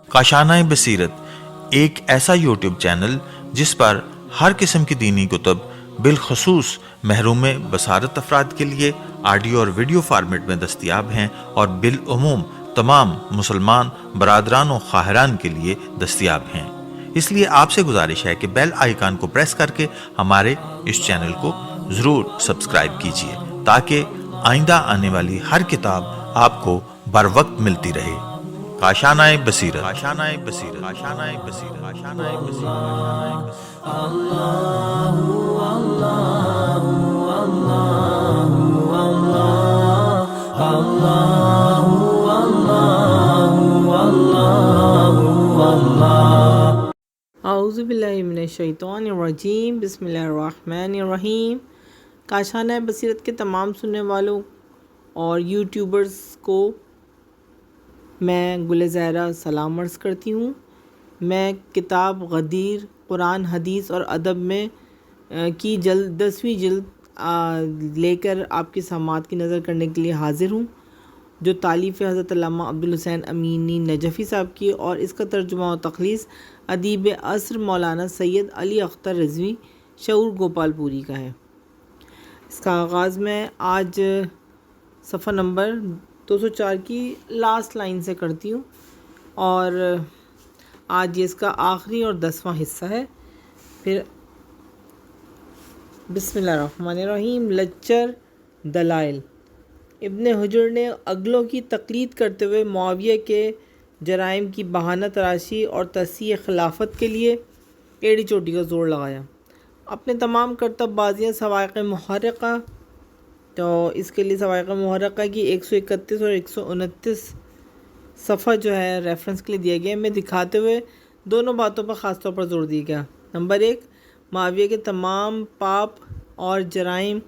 کاشانۂ بصیرت ایک ایسا یوٹیوب چینل جس پر ہر قسم کی دینی کتب بالخصوص محروم بصارت افراد کے لیے آڈیو اور ویڈیو فارمیٹ میں دستیاب ہیں اور بالعموم تمام مسلمان برادران و خواہران کے لیے دستیاب ہیں۔ اس لیے آپ سے گزارش ہے کہ بیل آئیکن کو پریس کر کے ہمارے اس چینل کو ضرور سبسکرائب کیجیے تاکہ آئندہ آنے والی ہر کتاب آپ کو بر وقت ملتی رہے۔ کاشانۂ بصیرت، کاشانۂ بصیرت، کاشانۂ بصیرت، کاشانۂ بصیرت۔ اعوذ باللہ من الشیطان الرجیم، بسم اللہ الرحمن الرحیم۔ کاشانۂ بصیرت کے تمام سننے والوں اور یوٹیوبرز کو میں گل زہرہ سلام عرض کرتی ہوں۔ میں کتاب غدیر قرآن حدیث اور ادب میں کی 10ویں جلد لے کر آپ کی سماعت کی نظر کرنے کے لیے حاضر ہوں، جو تالیف حضرت علامہ عبدالحسین امینی نجفی صاحب کی اور اس کا ترجمہ و تخلیص ادیب عصر مولانا سید علی اختر رضوی شعور گوپال پوری کا ہے۔ اس کا آغاز میں آج صفحہ نمبر 204 کی لاسٹ لائن سے کرتی ہوں، اور آج یہ اس کا آخری اور 10واں حصہ ہے۔ پھر بسم اللہ الرحمن الرحیم۔ لچر دلائل۔ ابن حجر نے اگلوں کی تقلید کرتے ہوئے معاویہ کے جرائم کی بہانہ تراشی اور تصحیح خلافت کے لیے ایڑی چوٹی کا زور لگایا۔ اپنے تمام کرتب بازیاں سوائق محرقہ، تو اس کے لیے سوائق محرقہ کی 131 اور 129 صفحہ جو ہے ریفرنس کے لیے دیا گیا میں دکھاتے ہوئے دونوں باتوں پر خاص طور پر زور دیا گیا۔ نمبر 1، معاویہ کے تمام پاپ اور جرائم،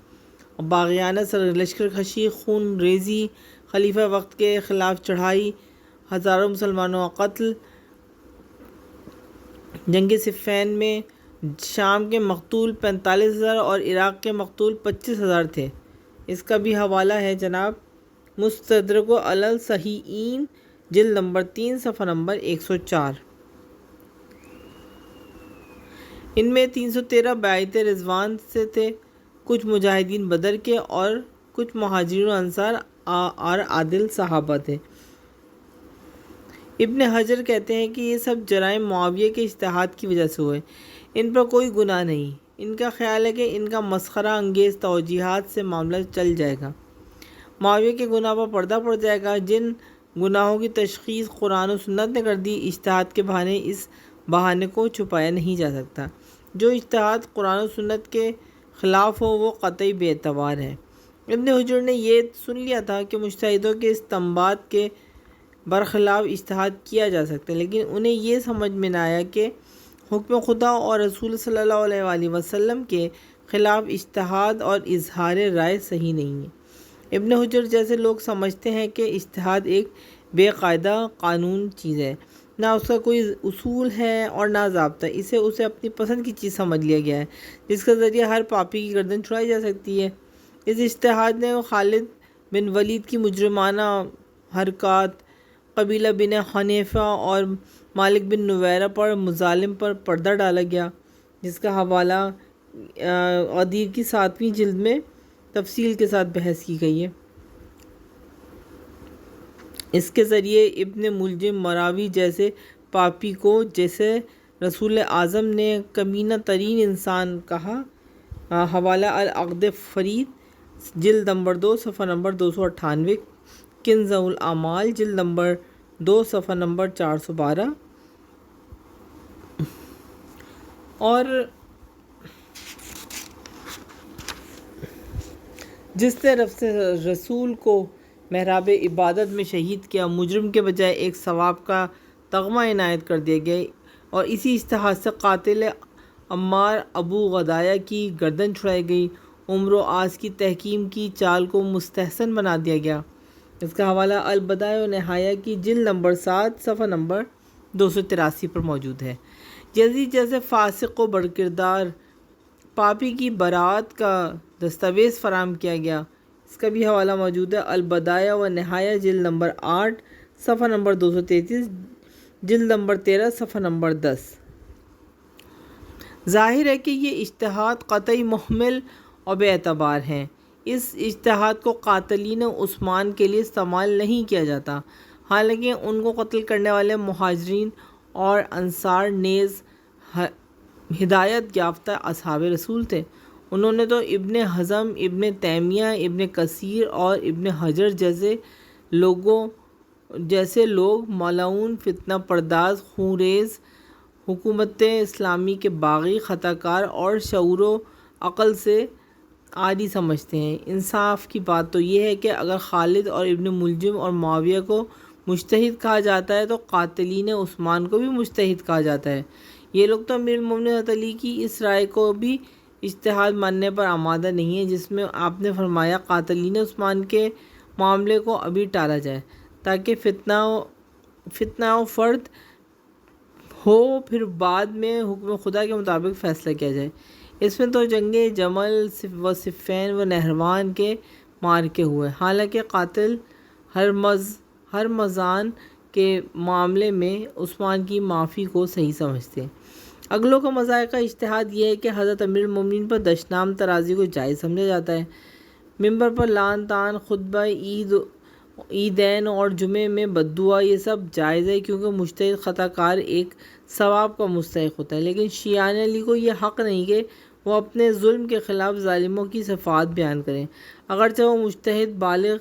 باغیانہ لشکر کشی، خون ریزی، خلیفہ وقت کے خلاف چڑھائی، ہزاروں مسلمانوں کا قتل، جنگ صفین میں شام کے مقتول 45,000 اور عراق کے مقتول 25,000 تھے۔ اس کا بھی حوالہ ہے جناب مستدرک علی الصحیحین جلد نمبر 3 صفحہ نمبر 104۔ ان میں 313 بیعت رضوان سے تھے، کچھ مجاہدین بدر کے اور کچھ مہاجرین و انصار اور عادل صحابہ تھے۔ ابن حجر کہتے ہیں کہ یہ سب جرائم معاویہ کے اجتہاد کی وجہ سے ہوئے، ان پر کوئی گناہ نہیں۔ ان کا خیال ہے کہ ان کا مسخرہ انگیز توجیہات سے معاملہ چل جائے گا، معاویہ کے گناہ پر پردہ پڑ جائے گا۔ جن گناہوں کی تشخیص قرآن و سنت نے کر دی، اجتہاد کے بہانے اس بہانے کو چھپایا نہیں جا سکتا۔ جو اجتہاد قرآن و سنت کے خلاف ہو وہ قطعی بے اعتبار ہے۔ ابن حجر نے یہ سن لیا تھا کہ مجتہدوں کے استنباط کے برخلاف اجتہاد کیا جا سکتا ہے، لیکن انہیں یہ سمجھ میں نہ آیا کہ حکم خدا اور رسول صلی اللہ علیہ وآلہ وسلم کے خلاف اجتہاد اور اظہار رائے صحیح نہیں ہے۔ ابن حجر جیسے لوگ سمجھتے ہیں کہ اجتہاد ایک بے قاعدہ قانون چیز ہے، نہ اس کا کوئی اصول ہے اور نہ ضابطہ، اسے اپنی پسند کی چیز سمجھ لیا گیا ہے جس کے ذریعے ہر پاپی کی گردن چھڑائی جا سکتی ہے۔ اس اجتہاد نے خالد بن ولید کی مجرمانہ حرکات، قبیلہ بن حنیفہ اور مالک بن نویرہ پر مظالم پر پردہ ڈالا گیا، جس کا حوالہ غدیر کی 7ویں جلد میں تفصیل کے ساتھ بحث کی گئی ہے۔ اس کے ذریعے ابن ملجم مراوی جیسے پاپی کو، جیسے رسول اعظم نے کمینہ ترین انسان کہا۔ حوالہ العقد فرید جلد نمبر 2 صفحہ نمبر 298، کنز الاعمال جلد نمبر 2 صفحہ نمبر 412۔ اور جس نے رسول کو محراب عبادت میں شہید کیا، مجرم کے بجائے ایک ثواب کا تغمہ عنایت کر دیا گیا، اور اسی اجتہاد سے قاتل عمار ابو غدایہ کی گردن چھڑائی گئی۔ عمر و آس کی تحکیم کی چال کو مستحسن بنا دیا گیا۔ اس کا حوالہ البدایہ و نہایہ کی جلد نمبر 7 صفحہ نمبر 283 پر موجود ہے۔ یزید جیسے فاسق و بدکردار پاپی کی برات کا دستاویز فراہم کیا گیا۔ اس کا بھی حوالہ موجود ہے، البدایہ و نہایہ جلد نمبر 8 صفحہ نمبر 233، جلد نمبر 13 صفحہ نمبر 10۔ ظاہر ہے کہ یہ اجتہاد قطعی محمل اور بے اعتبار ہیں۔ اس اجتہاد کو قاتلین عثمان کے لیے استعمال نہیں کیا جاتا، حالانکہ ان کو قتل کرنے والے مہاجرین اور انصار نیز ہدایت یافتہ اصحاب رسول تھے۔ انہوں نے تو ابن حزم، ابن تیمیہ، ابن کثیر اور ابن حجر جیسے لوگ ملعون، فتنہ پرداز، خونریز، حکومت اسلامی کے باغی، خطا کار اور شعور و عقل سے عاری سمجھتے ہیں۔ انصاف کی بات تو یہ ہے کہ اگر خالد اور ابن ملجم اور معاویہ کو مجتہد کہا جاتا ہے تو قاتلین عثمان کو بھی مجتہد کہا جاتا ہے۔ یہ لوگ تو امیر المومنین حضرت علی کی اس رائے کو بھی اجتہاد ماننے پر آمادہ نہیں ہیں جس میں آپ نے فرمایا قاتلین عثمان کے معاملے کو ابھی ٹالا جائے تاکہ فتنہ و فرد ہو، پھر بعد میں حکم خدا کے مطابق فیصلہ کیا جائے۔ اس میں تو جنگ جمل و صفین و نہروان کے معرکے ہوئے، حالانکہ قاتل ہرمزان کے معاملے میں عثمان کی معافی کو صحیح سمجھتے ہیں۔ اگلوں کا مذائقہ اجتہاد یہ ہے کہ حضرت امیر المومنین پر دشنام ترازی کو جائز سمجھا جاتا ہے۔ ممبر پر لعن طعن، خطبہ عیدین اور جمعے میں بددعا، یہ سب جائز ہے کیونکہ مجتہد خطا کار ایک ثواب کا مستحق ہوتا ہے، لیکن شیعان علی کو یہ حق نہیں کہ وہ اپنے ظلم کے خلاف ظالموں کی صفات بیان کریں، اگرچہ وہ مجتہد بالغ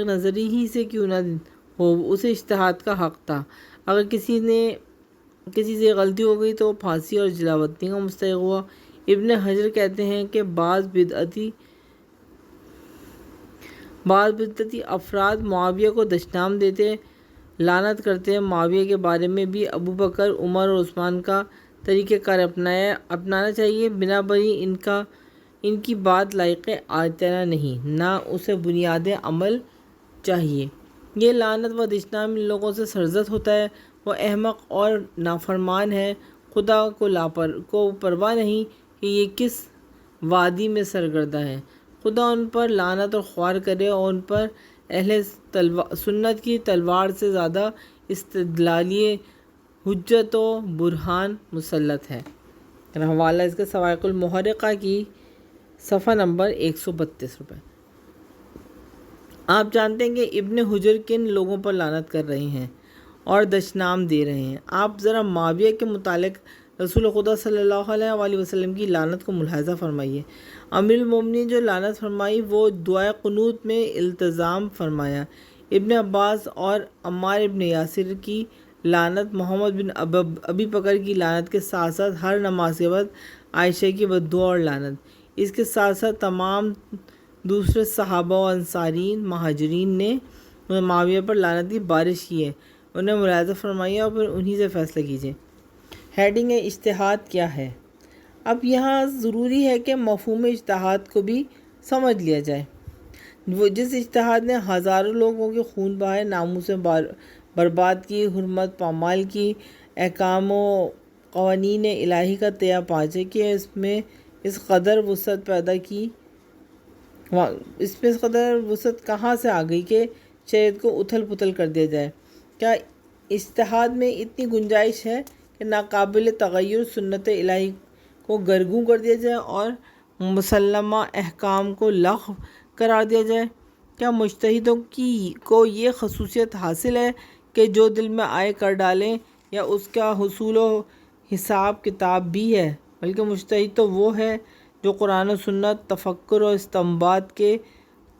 نظری ہی سے کیوں نہ ہو، اسے اجتہاد کا حق تھا۔ اگر کسی سے غلطی ہو گئی تو وہ پھانسی اور جلاوطنی کا مستحق ہوا۔ ابن حجر کہتے ہیں کہ بعض بدعتی افراد معاویہ کو دشنام دیتے، لعنت کرتے ہیں۔ معاویہ کے بارے میں بھی ابو بکر، عمر اور عثمان کا طریقہ کار اپنانا چاہیے، بنا بری ان کی بات لائق اعتنا نہیں، نہ اسے بنیاد عمل چاہیے۔ یہ لعنت و دشنام ان لوگوں سے سرزد ہوتا ہے، وہ احمق اور نافرمان ہے، خدا کو پرواہ نہیں کہ یہ کس وادی میں سرگرداں ہیں۔ خدا ان پر لعنت اور خوار کرے اور ان پر اہل سنت کی تلوار سے زیادہ استدلالی حجت و برہان مسلط ہے۔ حوالہ اس کا صواعق المحرقہ کی صفحہ نمبر 132۔ آپ جانتے ہیں کہ ابن حجر کن لوگوں پر لعنت کر رہے ہیں اور دشنام دے رہے ہیں۔ آپ ذرا معاویہ کے متعلق رسول خدا صلی اللہ علیہ وآلہ وسلم کی لعنت کو ملاحظہ فرمائیے۔ امیر المومنین جو لعنت فرمائی وہ دعائے قنوت میں التزام فرمایا۔ ابن عباس اور عمار ابن یاسر کی لعنت، محمد بن ابی بکر کی لعنت کے ساتھ ساتھ ہر نماز کے بعد عائشہ کی بددعا اور لعنت، اس کے ساتھ ساتھ تمام دوسرے صحابہ و انصارین مہاجرین نے معاویہ پر لعنت کی بارش کی ہے، انہیں ملاحظہ فرمائیے اور پھر انہی سے فیصلہ کیجیے۔ ہیڈنگ ہے اجتہاد کیا ہے؟ اب یہاں ضروری ہے کہ مفہوم اجتہاد کو بھی سمجھ لیا جائے۔ وہ جس اجتہاد نے ہزاروں لوگوں کے خون بہائے، ناموسیں برباد کی، حرمت پامال کی، احکام و قوانین الہی کا تیا پاچے کہ اس میں اس قدر وسعت کہاں سے آ گئی کہ شریعت کو اتھل پتھل کر دیا جائے؟ کیا اجتہاد میں اتنی گنجائش ہے کہ ناقابل تغیر سنت الہی کو گرگوں کر دیا جائے اور مسلمہ احکام کو لغو قرار دیا جائے؟ کیا مجتہدوں کو یہ خصوصیت حاصل ہے کہ جو دل میں آئے کر ڈالیں، یا اس کا حصول و حساب کتاب بھی ہے؟ بلکہ مجتہد تو وہ ہے جو قرآن و سنت، تفکر و استنباط کے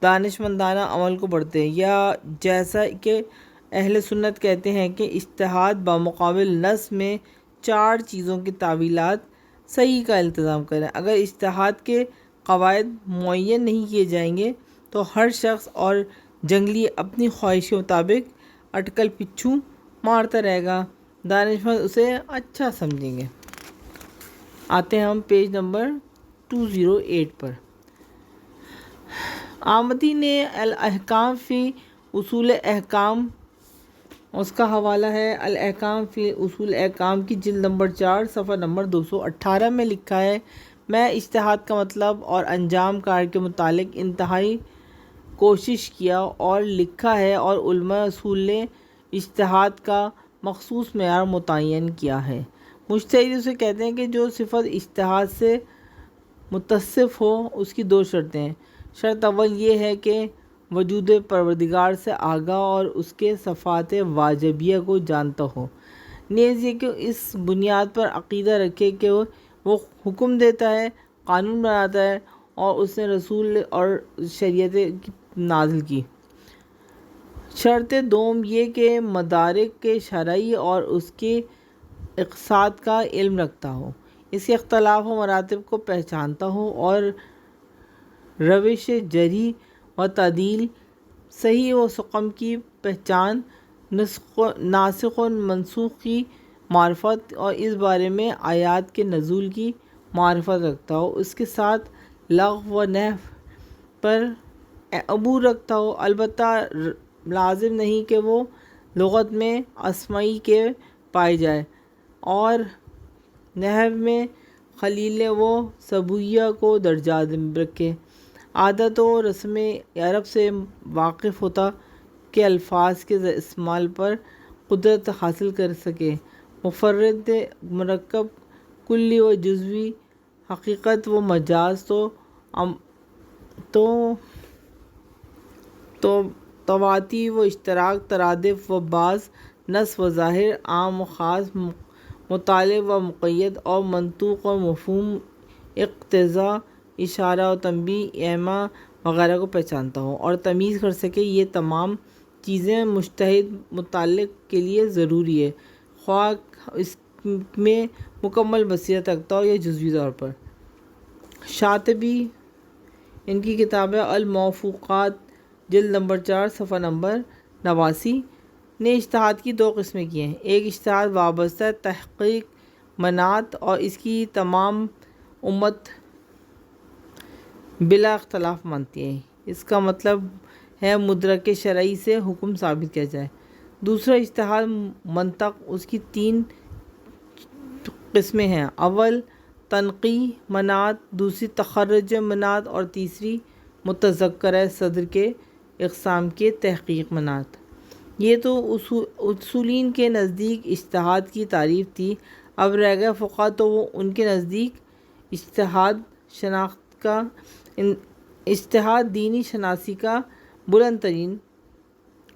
دانشمندانہ عمل کو پڑھتے ہیں، یا جیسا کہ اہل سنت کہتے ہیں کہ اجتہاد بمقابل نص میں 4 چیزوں کی تعویلات صحیح کا التزام کریں۔ اگر اجتہاد کے قواعد معین نہیں کیے جائیں گے تو ہر شخص اور جنگلی اپنی خواہش کے مطابق اٹکل پچھو مارتا رہے گا، دانشمند اسے اچھا سمجھیں گے۔ آتے ہیں ہم پیج نمبر 208 پر۔ آمدی نے الاحکام فی اصول احکام، اس کا حوالہ ہے الاحکام فی اصول احکام کی جلد نمبر 4 صفحہ نمبر 218 میں لکھا ہے، میں اجتہاد کا مطلب اور انجام کار کے متعلق انتہائی کوشش کیا اور لکھا ہے، اور علماء اصول نے اجتہاد کا مخصوص معیار متعین کیا ہے۔ مجتہد اسے کہتے ہیں کہ جو صفت اجتہاد سے متصف ہو۔ اس کی دو شرطیں ہیں۔ شرط اول یہ ہے کہ وجود پروردگار سے آگاہ اور اس کے صفات واجبیہ کو جانتا ہو، نیز یہ کہ اس بنیاد پر عقیدہ رکھے کہ وہ حکم دیتا ہے، قانون بناتا ہے، اور اس نے رسول اور شریعت نازل کی۔ شرط دوم یہ کہ مدارک کے شرعی اور اس کے اقتصاد کا علم رکھتا ہو، اس کے اختلاف و مراتب کو پہچانتا ہو، اور روش جرح و تعدیل، صحیح و سقم کی پہچان، ناسخ و منسوخ کی معرفت، اور اس بارے میں آیات کے نزول کی معرفت رکھتا ہو۔ اس کے ساتھ لغو و نحو پر عبور رکھتا ہو۔ البتہ لازم نہیں کہ وہ لغت میں اسمائی کے پائے جائے اور نحو میں خلیل و سبویہ کو درجات رکھے۔ عادت و رسم عرب سے واقف ہوتا کہ الفاظ کے استعمال پر قدرت حاصل کر سکے۔ مفرد، مرکب، کلی و جزوی، حقیقت و مجاز، تو تواتی و اشتراک، ترادف و بعض، نص و ظاہر، عام و خاص، مطالب و مقید، اور منطوق و مفہوم، اقتضاء، اشارہ و تنبیہ، ایما وغیرہ کو پہچانتا ہو اور تمیز کر سکے۔ یہ تمام چیزیں مجتہد متعلق کے لیے ضروری ہے، خواہ اس میں مکمل بصیرت رکھتا ہو یا جزوی طور پر۔ شاطبی، ان کی کتاب ہے الموفوقات، جلد نمبر 4، صفحہ نمبر 89، نے اجتہاد کی دو قسمیں کی ہیں۔ ایک اجتہاد وابستہ تحقیق منات، اور اس کی تمام امت بلا اختلاف مانتی ہے، اس کا مطلب ہے مدرک شرعی سے حکم ثابت کیا جائے۔ دوسرا اجتہاد منطق، اس کی تین قسمیں ہیں: اول تنقیح منات، دوسری تخرج منات، اور تیسری متذکرہ صدر کے اقسام کے تحقیق منات۔ یہ تو اصولین کے نزدیک اجتہاد کی تعریف تھی۔ اب رہ گئے فقہا، تو وہ ان کے نزدیک اجتہاد دینی شناسی کا بلند ترین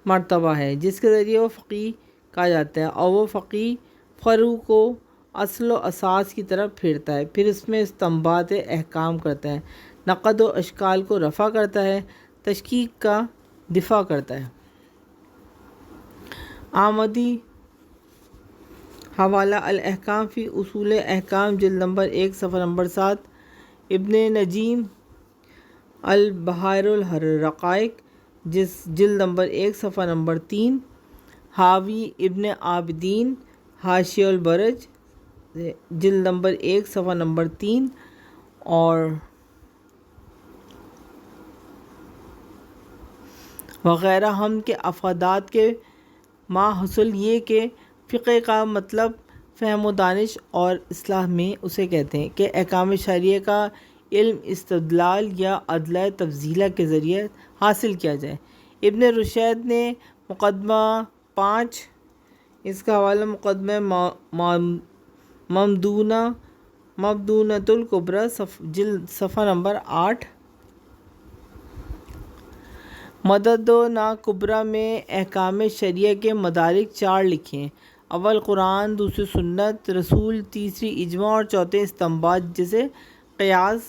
مرتبہ ہے، جس کے ذریعے وہ فقیہ کہا جاتا ہے، اور وہ فقیہ فروع کو اصل و اساس کی طرف پھیرتا ہے، پھر اس میں استنباط احکام کرتا ہے، نقد و اشکال کو رفع کرتا ہے، تشکیک کا دفاع کرتا ہے۔ آمدی، حوالہ الاحکام فی اصول احکام، جلد نمبر 1، صفحہ نمبر 7، ابن نجیم، البحار الرقائق، جلد نمبر 1، صفحہ نمبر 3، حاوی، ابن عابدین، حاشیہ البرج، جلد نمبر 1، صفحہ نمبر 3، اور وغیرہ ہم کے افادات کے ماحصل یہ کہ فقہ کا مطلب فہم و دانش اور اصلاح میں اسے کہتے ہیں کہ احکام شرعیہ کا علم استدلال یا ادلہ تفضیلہ کے ذریعے حاصل کیا جائے۔ ابن رشید نے مقدمہ 5، اس کا حوالہ مقدمہ مبدونۃ الکبریٰ، صفحہ نمبر 8، مدد و کبریٰ میں احکام شرعیہ کے مدارک 4 لکھے ہیں: اول قرآن، دوسری سنت رسول، تیسری اجماع، اور چوتھے استنباط جسے قیاس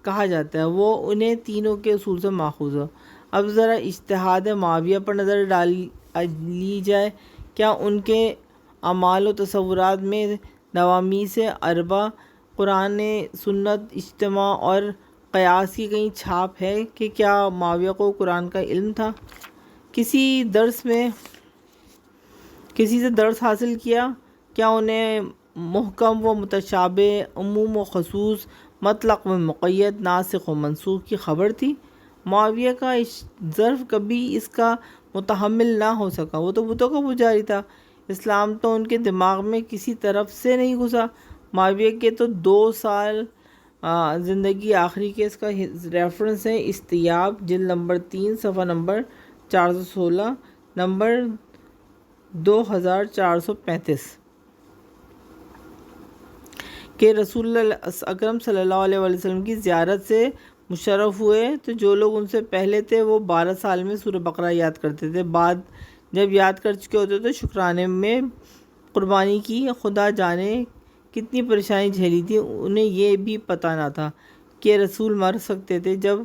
کہا جاتا ہے، وہ انہیں تینوں کے اصول سے ماخوذ ہو۔ اب ذرا اجتہاد معاویہ پر نظر ڈال لی جائے۔ کیا ان کے اعمال و تصورات میں نوامیس اربع، قرآن، سنت، اجتماع اور قیاس کی کہیں چھاپ ہے کہ کیا معاویہ کو قرآن کا علم تھا؟ کسی سے درس حاصل کیا؟ کیا انہیں محکم و متشابہ، عموم و خصوص، مطلق و مقید، ناسخ و منسوخ کی خبر تھی؟ معاویہ کا ظرف کبھی اس کا متحمل نہ ہو سکا، وہ تو بتوں کا پجاری تھا، اسلام تو ان کے دماغ میں کسی طرف سے نہیں گھسا۔ معاویہ کے تو 2 سال زندگی آخری کے اس کا ریفرنس ہے استیاب جلد نمبر 3 صفحہ نمبر 416 نمبر 2435 کہ رسول اللہ اکرم صلی اللہ علیہ وسلم کی زیارت سے مشرف ہوئے تو جو لوگ ان سے پہلے تھے وہ 12 سال میں سورہ بقرہ یاد کرتے تھے، بعد جب یاد کر چکے ہوتے تو شکرانے میں قربانی کی۔ خدا جانے کتنی پریشانی جھیلی تھی، انہیں یہ بھی پتہ نہ تھا کہ رسول مر سکتے تھے۔ جب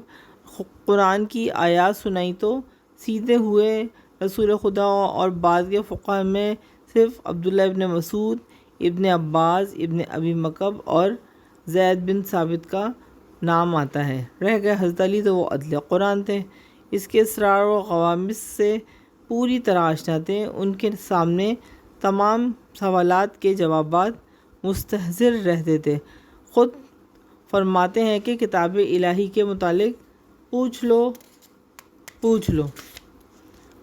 قرآن کی آیات سنائی تو سیدھے ہوئے رسول خدا، اور بعد کے فقہ میں صرف عبداللہ ابن مسعود، ابن عباس، ابن ابی مکب اور زید بن ثابت کا نام آتا ہے۔ رہ گئے حضرت علی تو وہ عدل قرآن تھے، اس کے اسرار و قوامص سے پوری طرح آشنا تھے۔ ان کے سامنے تمام سوالات کے جوابات مستحضر رہتے تھے۔ خود فرماتے ہیں کہ کتاب الہی کے متعلق پوچھ لو۔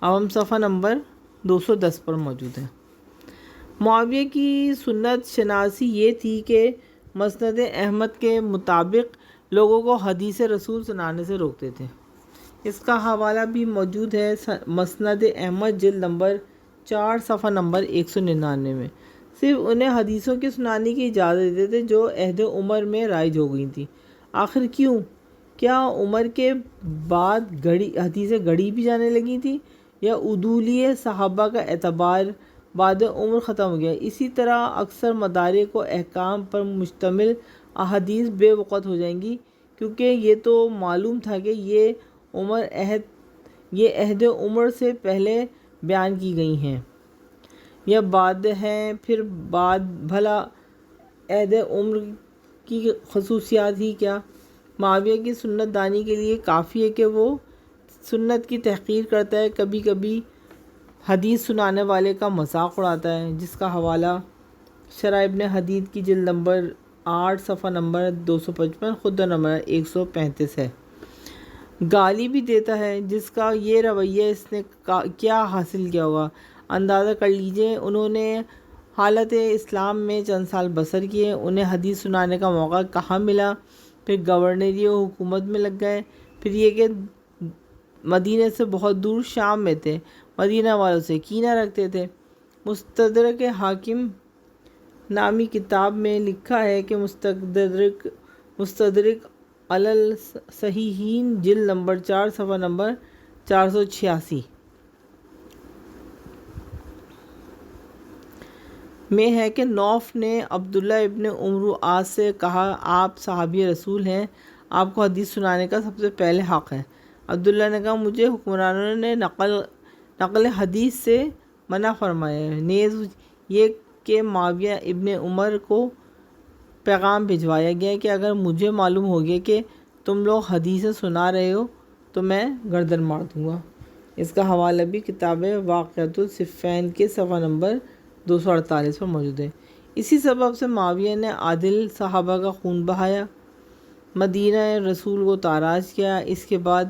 اب ہم صفحہ نمبر 210 پر موجود ہیں۔ معاویہ کی سنت شناسی یہ تھی کہ مسند احمد کے مطابق لوگوں کو حدیث رسول سنانے سے روکتے تھے۔ اس کا حوالہ بھی موجود ہے مسند احمد جلد نمبر 4 صفحہ نمبر 199 میں۔ صرف انہیں حدیثوں کے سنانے کی اجازت دیتے تھے جو عہد عمر میں رائج ہو گئی تھیں۔ آخر کیوں؟ کیا عمر کے بعد حدیثیں گڑھی بھی جانے لگی تھیں، یا عدولی صحابہ کا اعتبار بعد عمر ختم ہو گیا؟ اسی طرح اکثر مدارک و احکام پر مشتمل احادیث بے وقت ہو جائیں گی، کیونکہ یہ تو معلوم تھا کہ یہ عہد عمر سے پہلے بیان کی گئی ہیں یا بعد ہیں۔ پھر بعد بھلا عہد عمر کی خصوصیات ہی کیا؟ معاویہ کی سنت دانی کے لیے کافی ہے کہ وہ سنت کی تحقیر کرتا ہے، کبھی کبھی حدیث سنانے والے کا مذاق اڑاتا ہے، جس کا حوالہ شرح ابن حدید کی جلد نمبر 8 صفحہ نمبر 255 خط نمبر 135 ہے۔ گالی بھی دیتا ہے، جس کا یہ رویہ اس نے کیا حاصل کیا ہوگا اندازہ کر لیجئے۔ انہوں نے حالت اسلام میں چند سال بسر کیے، انہیں حدیث سنانے کا موقع کہاں ملا؟ پھر گورنری و حکومت میں لگ گئے۔ پھر یہ کہ مدینہ سے بہت دور شام میں تھے، مدینہ والوں سے کینہ رکھتے تھے۔ مستدرک حاکم نامی کتاب میں لکھا ہے کہ مستدرک علی الصحیحین جلد نمبر 4 صفحہ نمبر 486 میں ہے کہ نوف نے عبداللہ ابن عمرو عاص سے کہا، آپ صحابی رسول ہیں، آپ کو حدیث سنانے کا سب سے پہلے حق ہے۔ عبداللہ نے کہا، مجھے حکمرانوں نے نقل حدیث سے منع فرمایا ہے۔ نیز یہ کہ معاویہ ابن عمر کو پیغام بھجوایا گیا کہ اگر مجھے معلوم ہو گیا کہ تم لوگ حدیثیں سنا رہے ہو تو میں گردن مار دوں گا۔ اس کا حوالہ بھی کتاب واقعۃ الصفین کے صفحہ نمبر 248 پر موجود ہے۔ اسی سبب سے معاویہ نے عادل صحابہ کا خون بہایا، مدینہ رسول کو تاراج کیا۔ اس کے بعد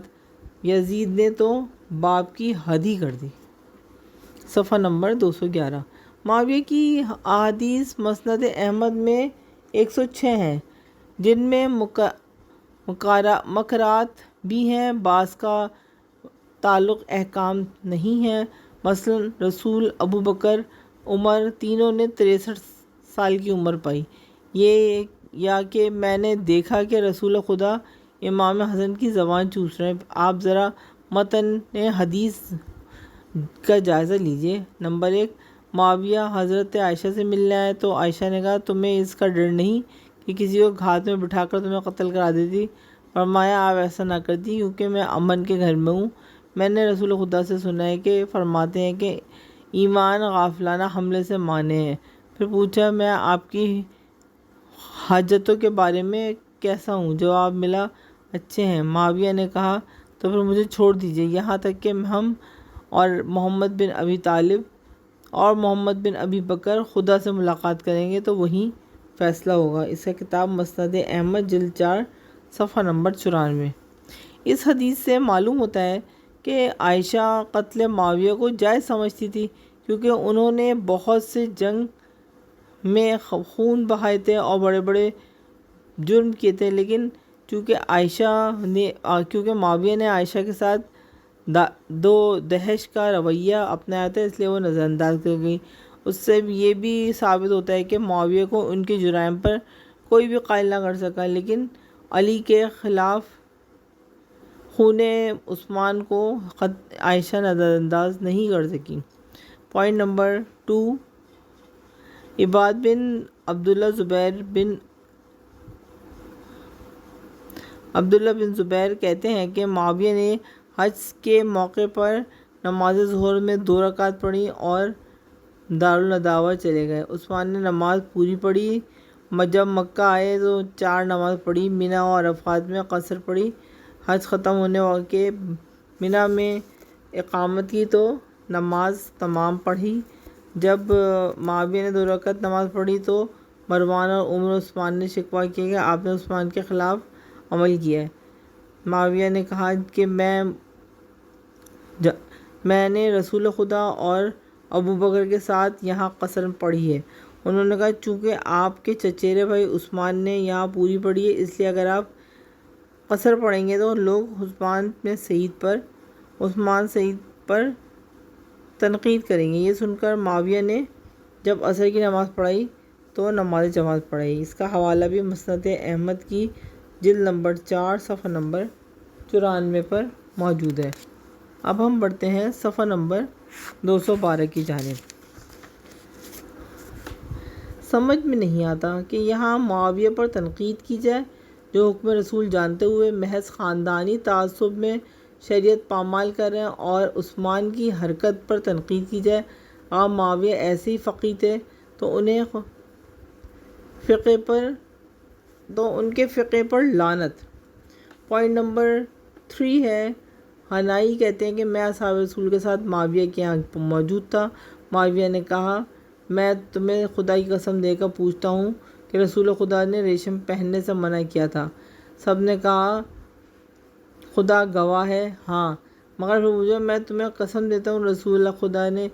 یزید نے تو باپ کی حد ہی کر دی۔ صفحہ نمبر 211۔ معاویہ کی احادیث مسند احمد میں 106 ہیں، جن میں مکرات بھی ہیں، بعض کا تعلق احکام نہیں ہے۔ مثلا رسول، ابو بکر، عمر تینوں نے 63 سال کی عمر پائی۔ یہ یا کہ میں نے دیکھا کہ رسول خدا امام حسن کی زبان چوس رہے ہیں۔ آپ ذرا متن حدیث کا جائزہ لیجئے۔ نمبر 1، معاویہ حضرت عائشہ سے ملنے آئے تو عائشہ نے کہا، تمہیں اس کا ڈر نہیں کہ کسی کو گھات میں بٹھا کر تمہیں قتل کرا دیتی؟ فرمایا، آپ ایسا نہ کرتی، کیونکہ میں امن کے گھر میں ہوں۔ میں نے رسول خدا سے سنا ہے کہ فرماتے ہیں کہ ایمان غافلانہ حملے سے مانے ہے۔ پھر پوچھا، میں آپ کی حاجتوں کے بارے میں کیسا ہوں؟ جواب ملا، اچھے ہیں۔ معاویہ نے کہا، تو پھر مجھے چھوڑ دیجئے، یہاں تک کہ ہم اور محمد بن ابی طالب اور محمد بن ابی بکر خدا سے ملاقات کریں گے تو وہیں فیصلہ ہوگا۔ اس کا کتاب مسند احمد جلد 4 صفحہ نمبر 94۔ اس حدیث سے معلوم ہوتا ہے کہ عائشہ قتل معاویہ کو جائز سمجھتی تھی، کیونکہ انہوں نے بہت سے جنگ میں خون بہائے تھے اور بڑے بڑے جرم کیے تھے، لیکن کیونکہ معاویہ نے عائشہ کے ساتھ دو دہش کا رویہ اپنایا تھا، اس لیے وہ نظر انداز کر گئی۔ اس سے یہ بھی ثابت ہوتا ہے کہ معاویہ کو ان کے جرائم پر کوئی بھی قائل نہ کر سکا، لیکن علی کے خلاف خون عثمان کو عائشہ نظر انداز نہیں کر سکی۔ پوائنٹ نمبر 2، عباد بن عبداللہ بن زبیر کہتے ہیں کہ معاویہ نے حج کے موقع پر نماز ظہر میں 2 رکعت پڑھی اور دارالندوہ چلے گئے۔ عثمان نے نماز پوری پڑھی۔ جب مکہ آئے تو 4 نماز پڑھی، مینا اور عرفات میں قصر پڑھی۔ حج ختم ہونے کے مینا میں اقامت کی تو نماز تمام پڑھی۔ جب معاویہ نے 2 رکعت نماز پڑھی تو مروان اور عمر عثمان نے شکوہ کیا کہ آپ نے عثمان کے خلاف عمل کیا ہے۔ معاویہ نے کہا کہ میں نے رسول خدا اور ابو بکر کے ساتھ یہاں قصر پڑھی ہے۔ انہوں نے کہا چونکہ آپ کے چچیرے بھائی عثمان نے یہاں پوری پڑھی ہے، اس لیے اگر آپ قصر پڑھیں گے تو لوگ عثمان سعید پر تنقید کریں گے۔ یہ سن کر معاویہ نے جب عصر کی نماز پڑھائی تو نماز جماعت پڑھائی۔ اس کا حوالہ بھی مسند احمد کی جلد نمبر 4 صفحہ نمبر 94 پر موجود ہے۔ اب ہم بڑھتے ہیں صفحہ نمبر 212 کی جانب۔ سمجھ میں نہیں آتا کہ یہاں معاویہ پر تنقید کی جائے جو حکم رسول جانتے ہوئے محض خاندانی تعصب میں شریعت پامال کر رہے ہیں، اور عثمان کی حرکت پر تنقید کی جائے۔ آپ معاویہ ایسے ہی فقیہ تھے تو ان کے فقہ پر لعنت۔ پوائنٹ نمبر 3 ہے، حنائی کہتے ہیں کہ میں اصحاب رسول کے ساتھ معاویہ کے یہاں موجود تھا۔ معاویہ نے کہا میں تمہیں خدا کی قسم دے کر پوچھتا ہوں کہ رسول خدا نے ریشم پہننے سے منع کیا تھا؟ سب نے کہا خدا گواہ ہے ہاں، مگر پھر پوچھا میں تمہیں قسم دیتا ہوں رسول اللہ خدا نے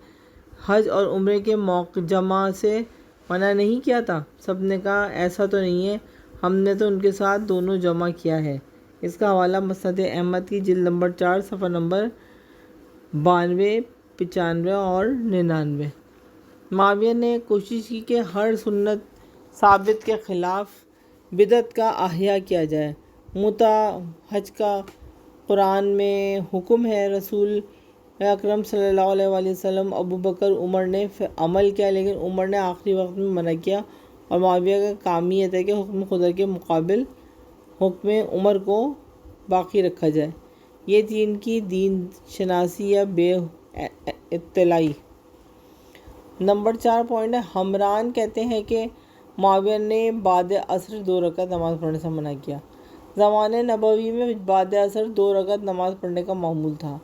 حج اور عمرے کے موقع جمع سے منع نہیں کیا تھا؟ سب نے کہا ایسا تو نہیں ہے، ہم نے تو ان کے ساتھ دونوں جمع کیا ہے۔ اس کا حوالہ مسند احمد کی جلد نمبر 4 صفحہ نمبر 92، 95 اور 99۔ معاویہ نے کوشش کی کہ ہر سنت ثابت کے خلاف بدعت کا احیا کیا جائے۔ حج کا قرآن میں حکم ہے، رسول اکرم صلی اللہ علیہ وآلہ وسلم، ابو بکر، عمر نے عمل کیا، لیکن عمر نے آخری وقت میں منع کیا، اور معاویہ کا کام یہ تھا کہ حکم خدا کے مقابل حکم عمر کو باقی رکھا جائے۔ یہ تھی ان کی دین شناسی یا بے اطلاعی۔ نمبر 4 پوائنٹ ہے، حمران کہتے ہیں کہ معاویہ نے بعد عصر 2 رکعت نماز پڑھنے سے منع کیا۔ زمانۂ نبوی میں بعد عصر 2 رکعت نماز پڑھنے کا معمول تھا،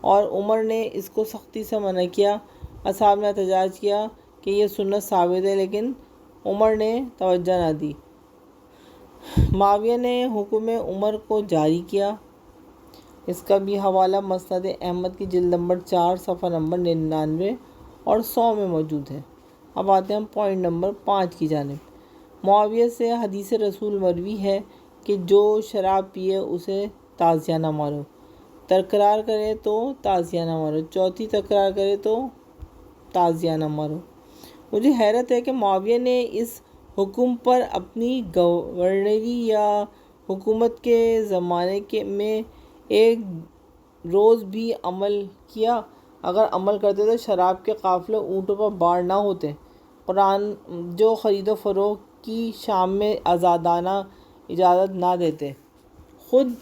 اور عمر نے اس کو سختی سے منع کیا۔ اصحاب نے احتجاج کیا کہ یہ سنت ثابت ہے، لیکن عمر نے توجہ نہ دی۔ معاویہ نے حکم عمر کو جاری کیا۔ اس کا بھی حوالہ مسند احمد کی جلد نمبر 4 صفحہ نمبر 99 اور 100 میں موجود ہے۔ اب آتے ہیں ہم پوائنٹ نمبر 5 کی جانب۔ معاویہ سے حدیث رسول مروی ہے کہ جو شراب پیے اسے تعزیہ نہ مارو، تکرار کرے تو تعزیہ نہ مارو، چوتھی تکرار کرے تو تعزیہ نہ مارو۔ مجھے حیرت ہے کہ معاویہ نے اس حکم پر اپنی گورنری یا حکومت کے زمانے میں ایک روز بھی عمل کیا۔ اگر عمل کرتے تو شراب کے قافلے اونٹوں پر بار نہ ہوتے۔ قرآن جو خرید و فروخت کی شام میں آزادانہ اجازت نہ دیتے، خود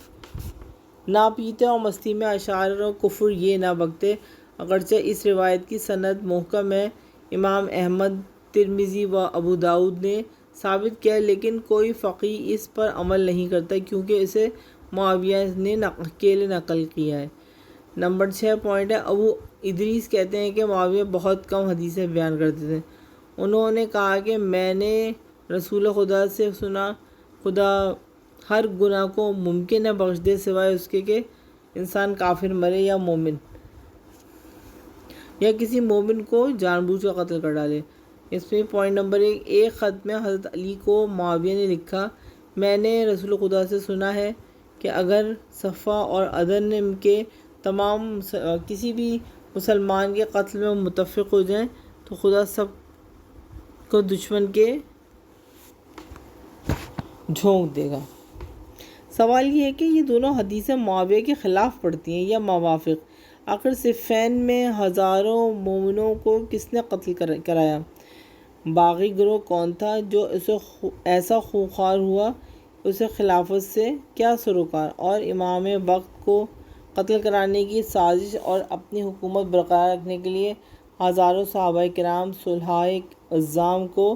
نہ پیتے اور مستی میں اشعار و کفر یہ نہ بکتے۔ اگرچہ اس روایت کی سند محکم ہے، امام احمد، ترمذی و ابو داؤد نے ثابت کیا، لیکن کوئی فقیہ اس پر عمل نہیں کرتا کیونکہ اسے معاویہ نے اکیلے نقل کیا ہے۔ نمبر 6 پوائنٹ ہے، ابو ادریس کہتے ہیں کہ معاویہ بہت کم حدیثیں بیان کرتے تھے۔ انہوں نے کہا کہ میں نے رسول خدا سے سنا خدا ہر گناہ کو ممکن ہے بخش دے سوائے اس کے کہ انسان کافر مرے یا کسی مومن کو جان بوجھ کر قتل کر ڈالے۔ اس میں پوائنٹ نمبر 1، ایک خط میں حضرت علی کو معاویہ نے لکھا میں نے رسول خدا سے سنا ہے کہ اگر صفا اور عدن کے تمام کسی بھی مسلمان کے قتل میں متفق ہو جائیں تو خدا سب کو دشمن کے جھونک دے گا۔ سوال یہ ہے کہ یہ دونوں حدیثیں معاویہ کے خلاف پڑتی ہیں یا موافق؟ آخر صفین میں ہزاروں مومنوں کو کس نے قتل کرایا؟ باغی گروہ کون تھا جو اسے ایسا خونخوار ہوا؟ اسے خلافت سے کیا سروکار؟ اور امام وقت کو قتل کرانے کی سازش اور اپنی حکومت برقرار رکھنے کے لیے ہزاروں صحابہ کرام صلحائے عظام کو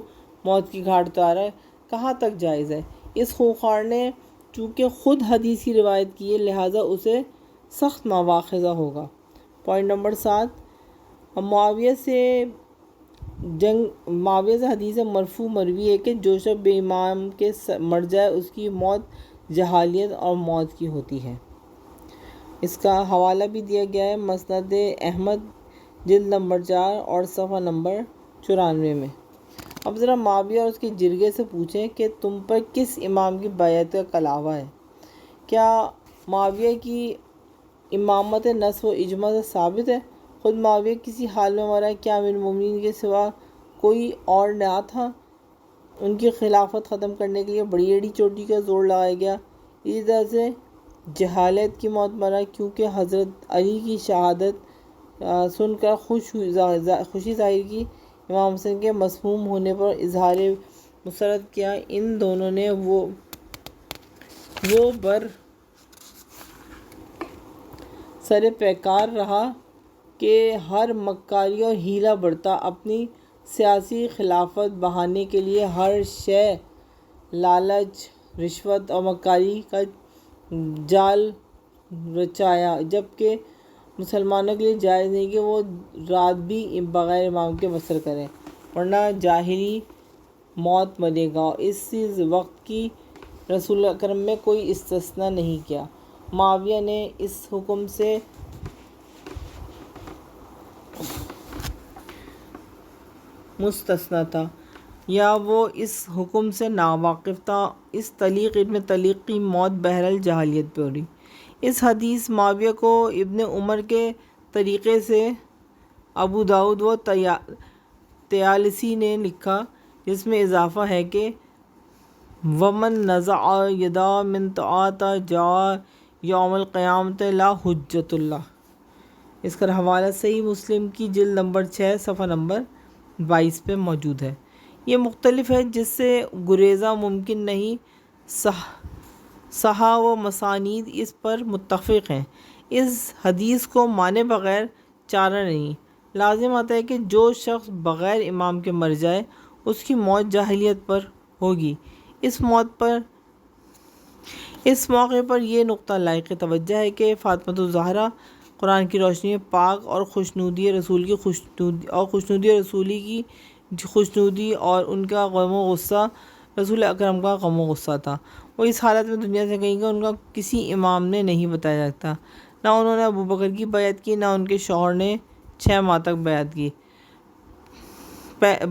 موت کی گھاٹ اتارا کہاں تک جائز ہے؟ اس خونخوار نے چونکہ خود حدیث کی روایت کی ہے لہٰذا اسے سخت مواخذہ ہوگا۔ پوائنٹ نمبر 7، معاویہ سے حدیث مرفوع مروی ہے کہ جو شخص بے امام کے مر جائے اس کی موت جہالیت اور موت کی ہوتی ہے۔ اس کا حوالہ بھی دیا گیا ہے مسند احمد جلد نمبر 4 اور صفحہ نمبر 94 میں۔ اب ذرا معاویہ اور اس کے جرگے سے پوچھیں کہ تم پر کس امام کی بیعت کا کلاوہ ہے؟ کیا معاویہ کی امامت نص و اجماع سے ثابت ہے؟ خود معاویہ کسی حال میں مرا ہے؟ کیا امیر المومنین کے سوا کوئی اور نہ تھا؟ ان کی خلافت ختم کرنے کے لیے بڑی ایڑی چوٹی کا زور لگایا گیا۔ اسی طرح سے جہالت کی موت مرا کیونکہ حضرت علی کی شہادت سن کر خوشی ظاہر کی، امام حسن کے مسموم ہونے پر اظہار مسرت کیا۔ ان دونوں نے وہ بر سر پیکار رہا کہ ہر مکاری اور ہیلا برتا اپنی سیاسی خلافت بڑھانے کے لیے ہر شے لالچ، رشوت اور مکاری کا جال رچایا، جبکہ مسلمانوں کے لیے جائز نہیں کہ وہ رات بھی بغیر امام کے بسر کریں ورنہ جاہلی موت مرے گا، اور اسی وقت کی رسول اکرم میں کوئی استثناء نہیں کیا۔ معاویہ نے اس حکم سے مستثنیٰ تھا یا وہ اس حکم سے ناواقف تھا؟ اس طلیق ابن طلیق کی موت بہرحال جاہلیت پہ ہو رہی۔ اس حدیث معاویہ کو ابن عمر کے طریقے سے ابو داؤد و طیالسی نے لکھا، جس میں اضافہ ہے کہ وَمَن نَزَعَ يَدَهُ مِن طَاعَةٍ جَاءَ يَوْمَ الْقِيَامَةِ لَا حُجَّةُ اللَّهِ۔ اس کا حوالہ صحیح مسلم کی جلد نمبر 6 صفحہ نمبر 22 پہ موجود ہے۔ یہ مختلف ہے جس سے گریزہ ممکن نہیں۔ صحاح و مسانید اس پر متفق ہیں۔ اس حدیث کو مانے بغیر چارہ نہیں۔ لازم آتا ہے کہ جو شخص بغیر امام کے مر جائے اس کی موت جاہلیت پر ہوگی۔ اس موقع پر یہ نقطہ لائق توجہ ہے کہ فاطمۃ الزہرا قرآن کی روشنی میں پاک اور خوشنودی رسول کی خوشنودی اور ان کا غم و غصہ رسول اکرم کا غم و غصہ تھا۔ وہ اس حالت میں دنیا سے گئیں کہ ان کا کسی امام نے نہیں بتایا جاتا، نہ انہوں نے ابو بکر کی بیعت کی، نہ ان کے شوہر نے 6 ماہ تک بیعت کی۔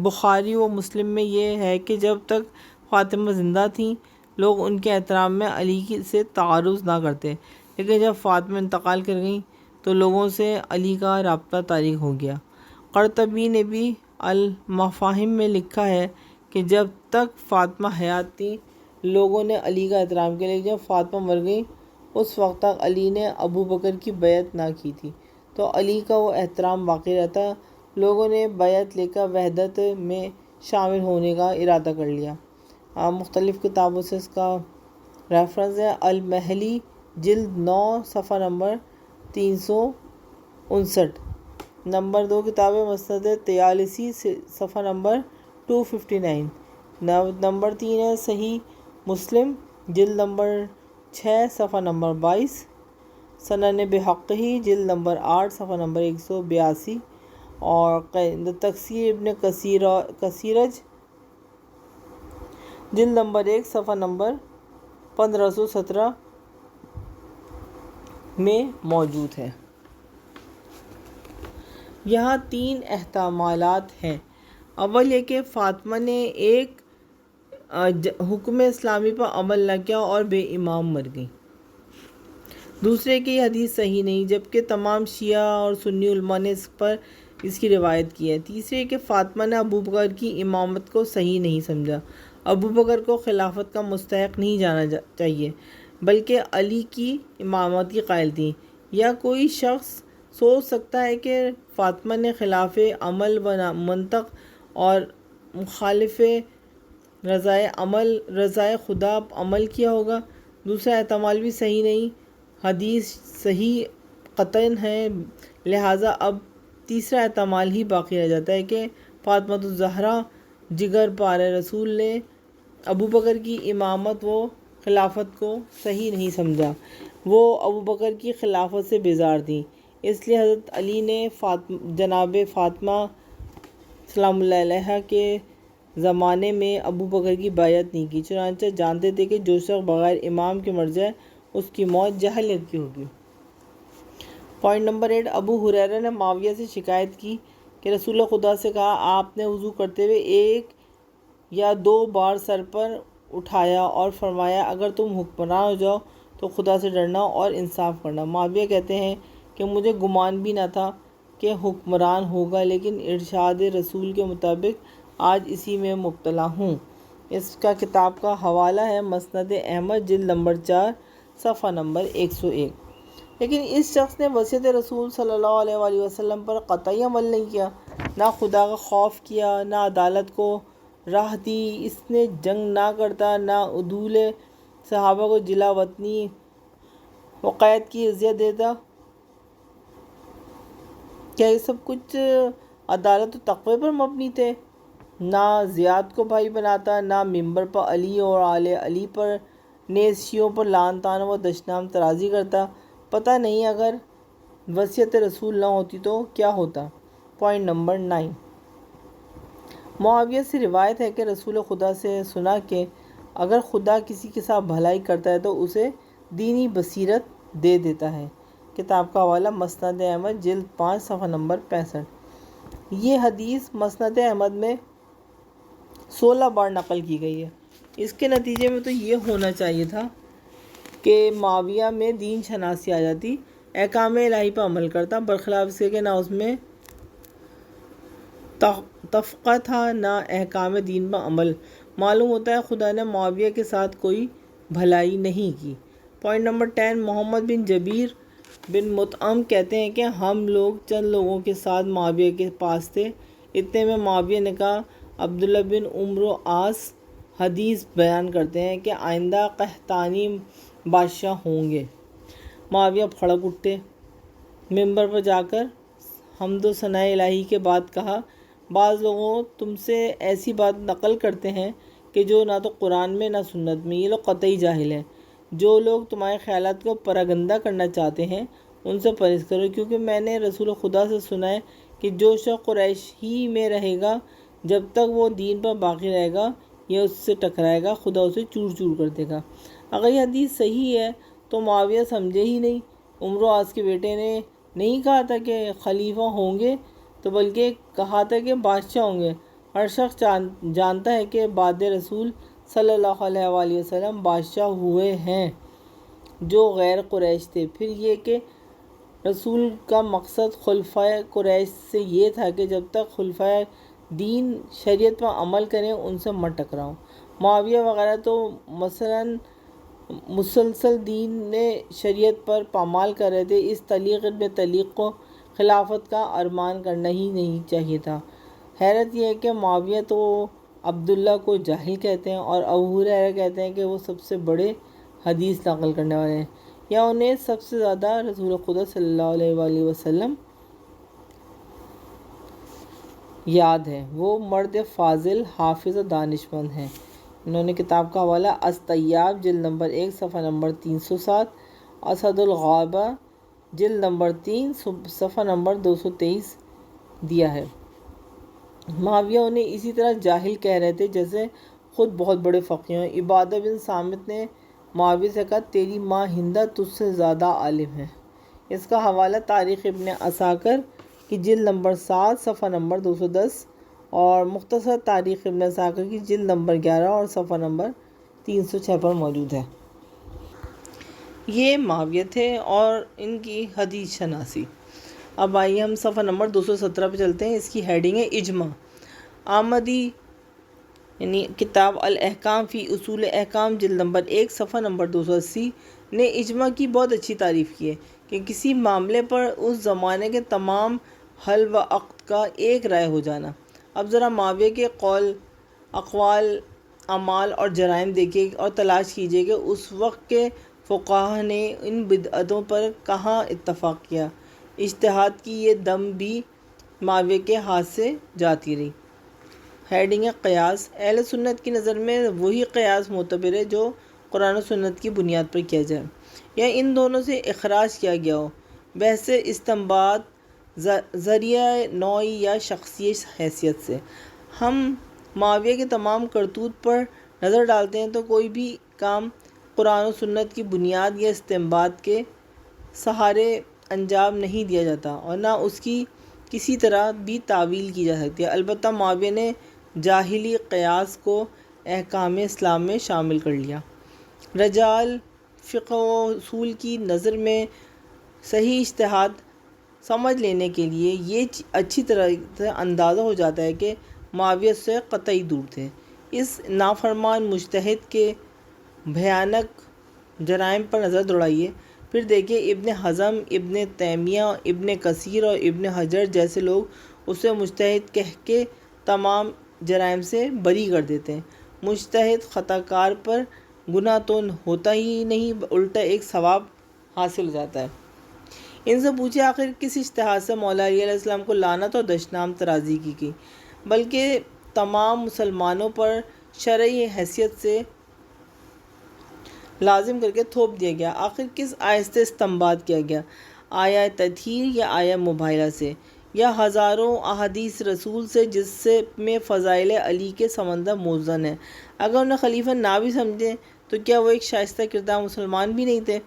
بخاری و مسلم میں یہ ہے کہ جب تک فاطمہ زندہ تھیں لوگ ان کے احترام میں علی سے تعارض نہ کرتے، لیکن جب فاطمہ انتقال کر گئیں تو لوگوں سے علی کا رابطہ تاریک ہو گیا۔ قرطبی نے بھی المفاہیم میں لکھا ہے کہ جب تک فاطمہ حیات تھیں لوگوں نے علی کا احترام کیا، لیکن جب فاطمہ مر گئیں اس وقت تک علی نے ابو بکر کی بیعت نہ کی تھی تو علی کا وہ احترام باقی رہتا۔ لوگوں نے بیعت لے کر وحدت میں شامل ہونے کا ارادہ کر لیا۔ مختلف کتابوں سے اس کا ریفرنس ہے۔ المحلی جلد 9 صفحہ نمبر 359۔ نمبر 2 کتاب مسند طیالسی صفحہ نمبر 259۔ نمبر 3 ہے صحیح مسلم جلد نمبر 6 صفحہ نمبر 22۔ سنن بحقی جلد نمبر 8 صفحہ نمبر 182، اور تفسیر ابن کثیرج جلد نمبر 1 صفحہ نمبر 1517 میں موجود ہے۔ یہاں 3 احتمالات ہیں۔ اول یہ کہ فاطمہ نے ایک حکم اسلامی پر عمل نہ کیا اور بے امام مر گئی۔ دوسرے کی یہ حدیث صحیح نہیں، جبکہ تمام شیعہ اور سنی علماء نے اس کی روایت کی ہے۔ تیسرے کہ فاطمہ نے ابو بکر کی امامت کو صحیح نہیں سمجھا، ابو بکر کو خلافت کا مستحق نہیں جانا چاہیے بلکہ علی کی امامت کی قائل تھی۔ یا کوئی شخص سوچ سکتا ہے کہ فاطمہ نے خلاف عمل و منطق اور مخالف رضائے خدا عمل کیا ہوگا۔ دوسرا احتمال بھی صحیح نہیں، حدیث صحیح قطعاً ہے، لہٰذا اب تیسرا احتمال ہی باقی رہ جاتا ہے کہ فاطمہ الزہرا جگر پار رسول نے ابو بکر کی امامت و خلافت کو صحیح نہیں سمجھا، وہ ابو بکر کی خلافت سے بیزار تھیں، اس لیے حضرت علی نے جناب فاطمہ سلام اللہ علیہا کے زمانے میں ابو بکر کی بیعت نہیں کی، چنانچہ جانتے تھے کہ جو شخص بغیر امام کے مر جائے اس کی موت جہلیت کی ہوگی۔ پوائنٹ نمبر 8، ابو ہریرہ نے معاویہ سے شکایت کی کہ رسول خدا سے کہا آپ نے وضو کرتے ہوئے 1 یا 2 بار سر پر اٹھایا اور فرمایا اگر تم حکمران ہو جاؤ تو خدا سے ڈرنا اور انصاف کرنا۔ معاویہ کہتے ہیں کہ مجھے گمان بھی نہ تھا کہ حکمران ہوگا، لیکن ارشاد رسول کے مطابق آج اسی میں مبتلا ہوں۔ اس کا کتاب کا حوالہ ہے مسند احمد جلد نمبر 4 صفحہ نمبر 101۔ لیکن اس شخص نے وصیت رسول صلی اللہ علیہ وآلہ وسلم پر قطعی عمل نہیں کیا، نہ خدا کا خوف کیا، نہ عدالت کو راہ دی، اس نے جنگ نہ کرتا، نہ عدول صحابہ کو جلا وطنی و قید کی اذیت دیتا۔ کیا یہ سب کچھ عدالت و تقوی پر مبنی تھے؟ نہ زیاد کو بھائی بناتا، نہ ممبر پر علی اور آل علی پر نیز شیعوں پر لعن طعن و دشنام ترازی کرتا۔ پتہ نہیں اگر وصیت رسول نہ ہوتی تو کیا ہوتا۔ پوائنٹ نمبر 9، معاویہ سے روایت ہے کہ رسول خدا سے سنا کہ اگر خدا کسی کے ساتھ بھلائی کرتا ہے تو اسے دینی بصیرت دے دیتا ہے۔ کتاب کا حوالہ مسند احمد جلد 5 صفحہ نمبر 65۔ یہ حدیث مسند احمد میں 16 بار نقل کی گئی ہے۔ اس کے نتیجے میں تو یہ ہونا چاہیے تھا کہ معاویہ میں دین شناسی آ جاتی، احکام الہی پر عمل کرتا، برخلاف اس کے کہ نہ اس میں تفقہ تھا نہ احکام دین پر عمل۔ معلوم ہوتا ہے خدا نے معاویہ کے ساتھ کوئی بھلائی نہیں کی۔ پوائنٹ نمبر 10، محمد بن جبیر بن مطعم کہتے ہیں کہ ہم لوگ چند لوگوں کے ساتھ معاویہ کے پاس تھے، اتنے میں معاویہ نے کہا عبداللہ بن عمرو عاص حدیث بیان کرتے ہیں کہ آئندہ قحطانی بادشاہ ہوں گے۔ معاویہ بھڑک اٹھے، ممبر پر جا کر حمد و ثناء الہی کے بعد کہا بعض لوگوں تم سے ایسی بات نقل کرتے ہیں کہ جو نہ تو قرآن میں نہ سنت میں، یہ لوگ قطعی جاہل ہیں۔ جو لوگ تمہارے خیالات کو پراگندہ کرنا چاہتے ہیں ان سے پرہیز کرو، کیونکہ میں نے رسول خدا سے سنا ہے کہ جو شخص قریش ہی میں رہے گا جب تک وہ دین پر باقی رہے گا یا اس سے ٹکرائے گا خدا اسے چور چور کر دے گا۔ اگر یہ حدیث صحیح ہے تو معاویہ سمجھے ہی نہیں، عمرو عاص کے بیٹے نے نہیں کہا تھا کہ خلیفہ ہوں گے تو بلکہ کہا تھا کہ بادشاہ ہوں گے۔ ہر شخص جانتا ہے کہ بعد رسول صلی اللہ علیہ وآلہ وسلم بادشاہ ہوئے ہیں جو غیر قریش تھے۔ پھر یہ کہ رسول کا مقصد خلفائے قریش سے یہ تھا کہ جب تک خلفائے دین شریعت پر عمل کریں ان سے مت ٹکراؤ۔ معاویہ وغیرہ تو مسلسل دین شریعت پر پامال کر رہے تھے، اس طلیق ابن طلیق کو خلافت کا ارمان کرنا ہی نہیں چاہیے تھا۔ حیرت یہ ہے کہ معاویہ تو عبداللہ کو جاہل کہتے ہیں اور ابو ہریرہ کہتے ہیں کہ وہ سب سے بڑے حدیث نقل کرنے والے ہیں، یا انہیں سب سے زیادہ رسول خدا صلی اللہ علیہ وآلہ وسلم یاد ہے۔ وہ مرد فاضل، حافظ و دانشمند ہیں۔ انہوں نے کتاب کا حوالہ الطیاب جلد نمبر 1 صفحہ نمبر 307، اسد الغابہ جلد نمبر 3 صفحہ نمبر 223 دیا ہے۔ معاویہ انہیں اسی طرح جاہل کہہ رہے تھے جیسے خود بہت بڑے فقیہ ہوں۔ عبادہ بن صامت نے معاویہ سے کہا تیری ماں ہندہ تجھ سے زیادہ عالم ہے۔ اس کا حوالہ تاریخ ابن عساکر کی جلد نمبر 7 صفحہ نمبر 210 اور مختصر تاریخ ابن اسحاق کی جلد نمبر 11 اور صفحہ نمبر 306 پر موجود ہے۔ یہ معاویہ تھے اور ان کی حدیث شناسی۔ اب آئیے ہم صفحہ نمبر 217 پہ چلتے ہیں۔ اس کی ہیڈنگ ہے اجماع۔ آمدی یعنی کتاب الاحکام فی اصول احکام جلد نمبر 1 صفحہ نمبر 280 نے اجماع کی بہت اچھی تعریف کی ہے کہ کسی معاملے پر اس زمانے کے تمام حل و عقد کا ایک رائے ہو جانا۔ اب ذرا معاویہ کے قول، اقوال، اعمال اور جرائم دیکھیے اور تلاش کیجیے کہ اس وقت کے فقہا نے ان بدعتوں پر کہاں اتفاق کیا۔ اجتہاد کی یہ دم بھی معاویہ کے ہاتھ سے جاتی رہی۔ ہیڈنگ ہے قیاس۔ اہل سنت کی نظر میں وہی قیاس معتبر ہے جو قرآن و سنت کی بنیاد پر کیا جائے یا ان دونوں سے اخراج کیا گیا ہو، بحث استنباط، ذریعہ نوعی یا شخصی حیثیت سے۔ ہم معاویہ کے تمام کرتوت پر نظر ڈالتے ہیں تو کوئی بھی کام قرآن و سنت کی بنیاد یا استنباط کے سہارے انجام نہیں دیا جاتا اور نہ اس کی کسی طرح بھی تعویل کی جا سکتی ہے۔ البتہ معاویہ نے جاہلی قیاس کو احکام اسلام میں شامل کر لیا۔ رجال فقہ و اصول کی نظر میں صحیح اجتہاد سمجھ لینے کے لیے یہ اچھی طرح سے اندازہ ہو جاتا ہے کہ معاویہ سے قطعی دور تھے۔ اس نافرمان مجتہد کے بھیانک جرائم پر نظر دوڑائیے، پھر دیکھیے ابن حزم، ابن تیمیہ، ابن کثیر اور ابن حجر جیسے لوگ اسے مجتہد کہہ کے تمام جرائم سے بری کر دیتے ہیں۔ مجتہد خطا کار پر گناہ تو ہوتا ہی نہیں، الٹا ایک ثواب حاصل ہو جاتا ہے۔ ان سے پوچھے آخر کس اجتہاد سے مولا علی علیہ السلام کو لعنت اور دشنام ترازی کی گئی، بلکہ تمام مسلمانوں پر شرعی حیثیت سے لازم کر کے تھوپ دیا گیا؟ آخر کس آیت سے استنباط کیا گیا؟ آیا تطہیر یا آیا مباہلہ سے یا ہزاروں احادیث رسول سے جس سے میں فضائل علی کے سمندر موزن ہے؟ اگر انہیں خلیفہ نہ بھی سمجھے تو کیا وہ ایک شائستہ کردار مسلمان بھی نہیں تھے؟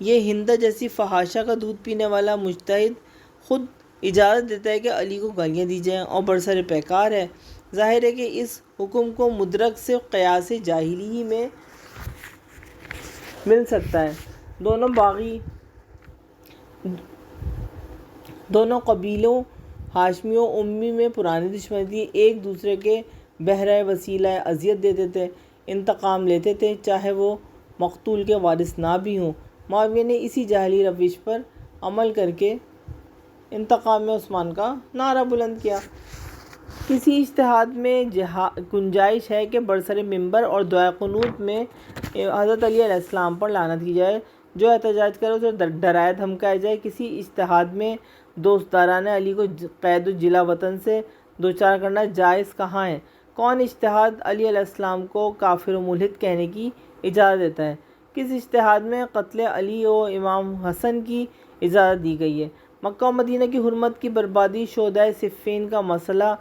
یہ ہندہ جیسی فحاشہ کا دودھ پینے والا مجتہد خود اجازت دیتا ہے کہ علی کو گالیاں دی جائیں اور برسر پیکار ہے۔ ظاہر ہے کہ اس حکم کو مدرک سے قیاس جاہلی ہی میں مل سکتا ہے۔ دونوں قبیلوں ہاشمی و امی میں پرانی دشمنی تھی، ایک دوسرے کے بہرہ وسیلہ اذیت دیتے تھے، انتقام لیتے تھے، چاہے وہ مقتول کے وارث نہ بھی ہوں۔ معاویہ نے اسی جاہلی روش پر عمل کر کے انتقام عثمان کا نعرہ بلند کیا۔ کسی اجتہاد میں گنجائش ہے کہ برسر منبر اور دعائے قنوت میں حضرت علی علیہ السلام پر لعنت کی جائے، جو احتجاج کرے اسے ڈرائے دھمکائے جائے۔ کسی اجتہاد میں دوستدارانہ علی کو قید و جلا وطن سے دوچار کرنا جائز کہاں ہے؟ کون اجتہاد علی علیہ السلام کو کافر و ملحد کہنے کی اجازت دیتا ہے؟ کس اجتہاد میں قتل علی و امام حسن کی اجازت دی گئی ہے؟ مکہ و مدینہ کی حرمت کی بربادی، شہدائے صفین کا مسئلہ،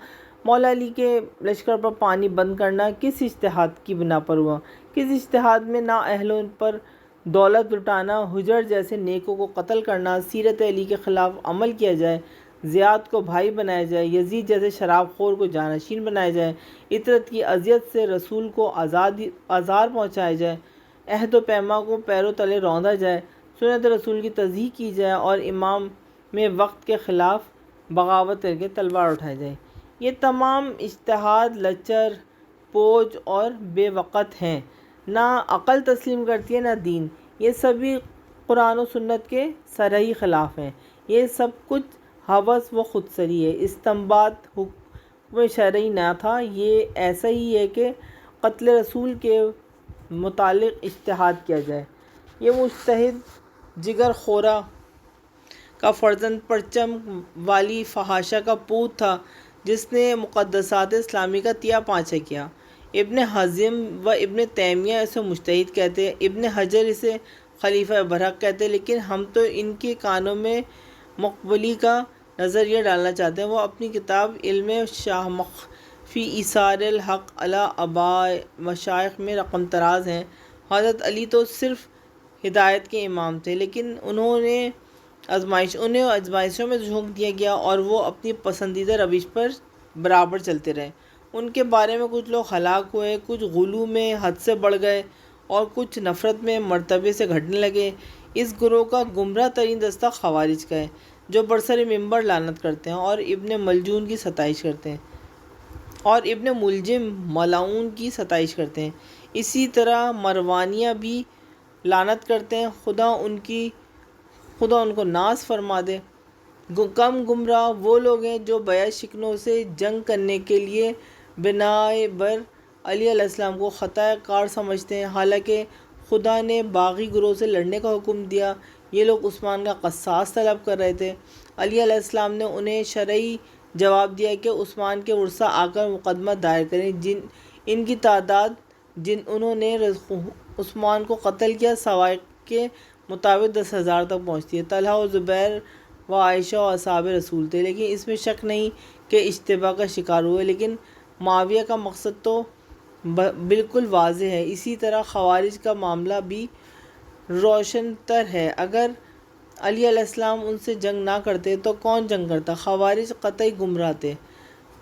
مولا علی کے لشکر پر پانی بند کرنا کس اجتہاد کی بنا پر ہوا؟ کس اجتہاد میں نااہلوں پر دولت لٹانا، حجر جیسے نیکوں کو قتل کرنا، سیرت علی کے خلاف عمل کیا جائے، زیاد کو بھائی بنایا جائے، یزید جیسے شراب خور کو جانشین بنایا جائے، عطرت کی اذیت سے رسول کو آزار پہنچایا جائے، عہد و پیما کو پیروں تلے روندا جائے، سنت رسول کی تضحیق کی جائے اور امام میں وقت کے خلاف بغاوت کر کے تلوار اٹھائی جائے؟ یہ تمام اجتہاد لچر، پوچ اور بے وقت ہیں، نہ عقل تسلیم کرتی ہے نہ دین۔ یہ سبھی قرآن و سنت کے سرحی خلاف ہیں۔ یہ سب کچھ ہوس و خودسری ہے۔ استنباط حکم شرعی نہ تھا، یہ ایسا ہی ہے کہ قتل رسول کے متعلق اجتہاد کیا جائے۔ یہ مجتہد جگر خورا کا فرزند، پرچم والی فحاشہ کا پوت تھا جس نے مقدسات اسلامی کا تیا پانچہ کیا۔ ابن حزم و ابن تیمیہ اسے مجتہد کہتے، ابن حجر اسے خلیفہ برحق کہتے، لیکن ہم تو ان کے کانوں میں مقبولی کا نظریہ ڈالنا چاہتے ہیں۔ وہ اپنی کتاب علم شامخ فی ایثار الحق علی آباء مشائخ میں رقم طراز ہیں۔ حضرت علی تو صرف ہدایت کے امام تھے، لیکن انہیں آزمائشوں میں جھونک دیا گیا اور وہ اپنی پسندیدہ روش پر برابر چلتے رہے۔ ان کے بارے میں کچھ لوگ ہلاک ہوئے، کچھ غلو میں حد سے بڑھ گئے اور کچھ نفرت میں مرتبے سے گھٹنے لگے۔ اس گروہ کا گمراہ ترین دستہ خوارج کا ہے، جو برسر ممبر لعنت کرتے ہیں اور ابن ملجون کی ستائش کرتے ہیں اور ابن ملجم ملعون کی ستائش کرتے ہیں۔ اسی طرح مروانیہ بھی لعنت کرتے ہیں، خدا ان کو ناز فرما دے۔ کم گمراہ وہ لوگ ہیں جو بیعت شکنوں سے جنگ کرنے کے لیے بنائے بر علی علیہ السلام کو خطۂ کار سمجھتے ہیں، حالانکہ خدا نے باغی گروہ سے لڑنے کا حکم دیا۔ یہ لوگ عثمان کا قصاص طلب کر رہے تھے۔ علی علیہ السلام نے انہیں شرعی جواب دیا کہ عثمان کے ورثاء آ کر مقدمہ دائر کریں۔ ان کی تعداد انہوں نے عثمان کو قتل کیا سوائق کے مطابق 10,000 تک پہنچتی ہے۔ طلحہ و زبیر و عائشہ و اصحاب رسول تھے، لیکن اس میں شک نہیں کہ اشتباہ کا شکار ہوئے، لیکن معاویہ کا مقصد تو بالکل واضح ہے۔ اسی طرح خوارج کا معاملہ بھی روشن تر ہے۔ اگر علی علیہ السلام ان سے جنگ نہ کرتے تو کون جنگ کرتا؟ خوارج قطعی گمراہ تھے۔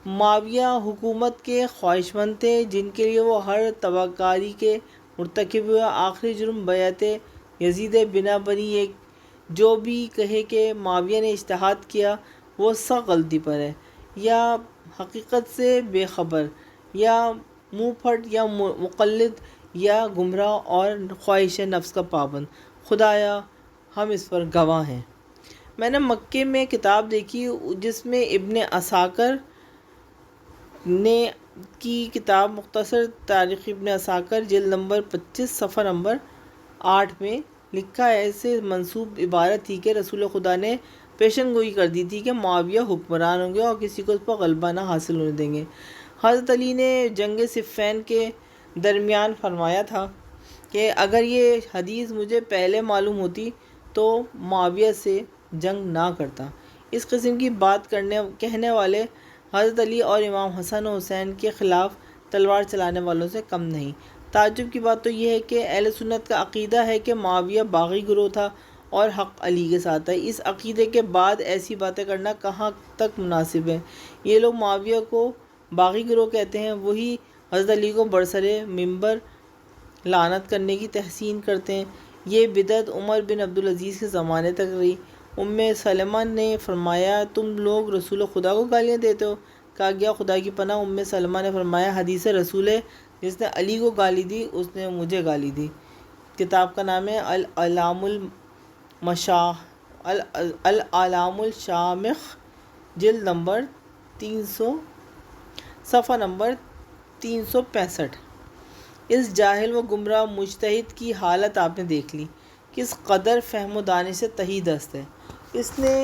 معاویہ حکومت کے خواہشمند تھے، جن کے لیے وہ ہر تباہکاری کے مرتکب ہوئے۔ آخری جرم بیعت یزید بنابری ہے۔ جو بھی کہے کہ معاویہ نے اجتہاد کیا، وہ سخت غلطی پر ہے، یا حقیقت سے بے خبر، یا منہ پھٹ، یا مقلد، یا گمراہ اور خواہش نفس کا پابند۔ خدایا ہم اس پر گواہ ہیں۔ میں نے مکے میں کتاب دیکھی جس میں ابن عساکر نے کی کتاب مختصر تاریخ ابن عساکر جلد نمبر 25 صفحہ نمبر 8 میں لکھا ہے، ایسے منسوب عبارت تھی کہ رسول خدا نے پیشن گوئی کر دی تھی کہ معاویہ حکمران ہوں گے اور کسی کو اس پر غلبہ نہ حاصل ہونے دیں گے۔ حضرت علی نے جنگ صفین کے درمیان فرمایا تھا کہ اگر یہ حدیث مجھے پہلے معلوم ہوتی تو معاویہ سے جنگ نہ کرتا۔ اس قسم کی بات کہنے والے حضرت علی اور امام حسن و حسین کے خلاف تلوار چلانے والوں سے کم نہیں۔ تعجب کی بات تو یہ ہے کہ اہل سنت کا عقیدہ ہے کہ معاویہ باغی گروہ تھا اور حق علی کے ساتھ ہے۔ اس عقیدے کے بعد ایسی باتیں کرنا کہاں تک مناسب ہے؟ یہ لوگ معاویہ کو باغی گروہ کہتے ہیں، وہی حضرت علی کو برسر ممبر لعنت کرنے کی تحسین کرتے ہیں۔ یہ بدعت عمر بن عبدالعزیز کے زمانے تک رہی۔ سلمہ نے فرمایا، تم لوگ رسول خدا کو گالیاں دیتے ہو؟ کہا گیا، خدا کی پناہ۔ سلمہ نے فرمایا، حدیث رسول ہے، جس نے علی کو گالی دی اس نے مجھے گالی دی۔ کتاب کا نام ہے الاعلام الشامخ جلد نمبر 300 صفحہ نمبر 365۔ اس جاہل و گمراہ مجتہد کی حالت آپ نے دیکھ لی، کس قدر فہم و دانش سے تہی دست ہے۔ اس نے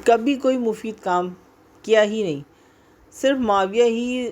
کبھی کوئی مفید کام کیا ہی نہیں، صرف معاویہ ہی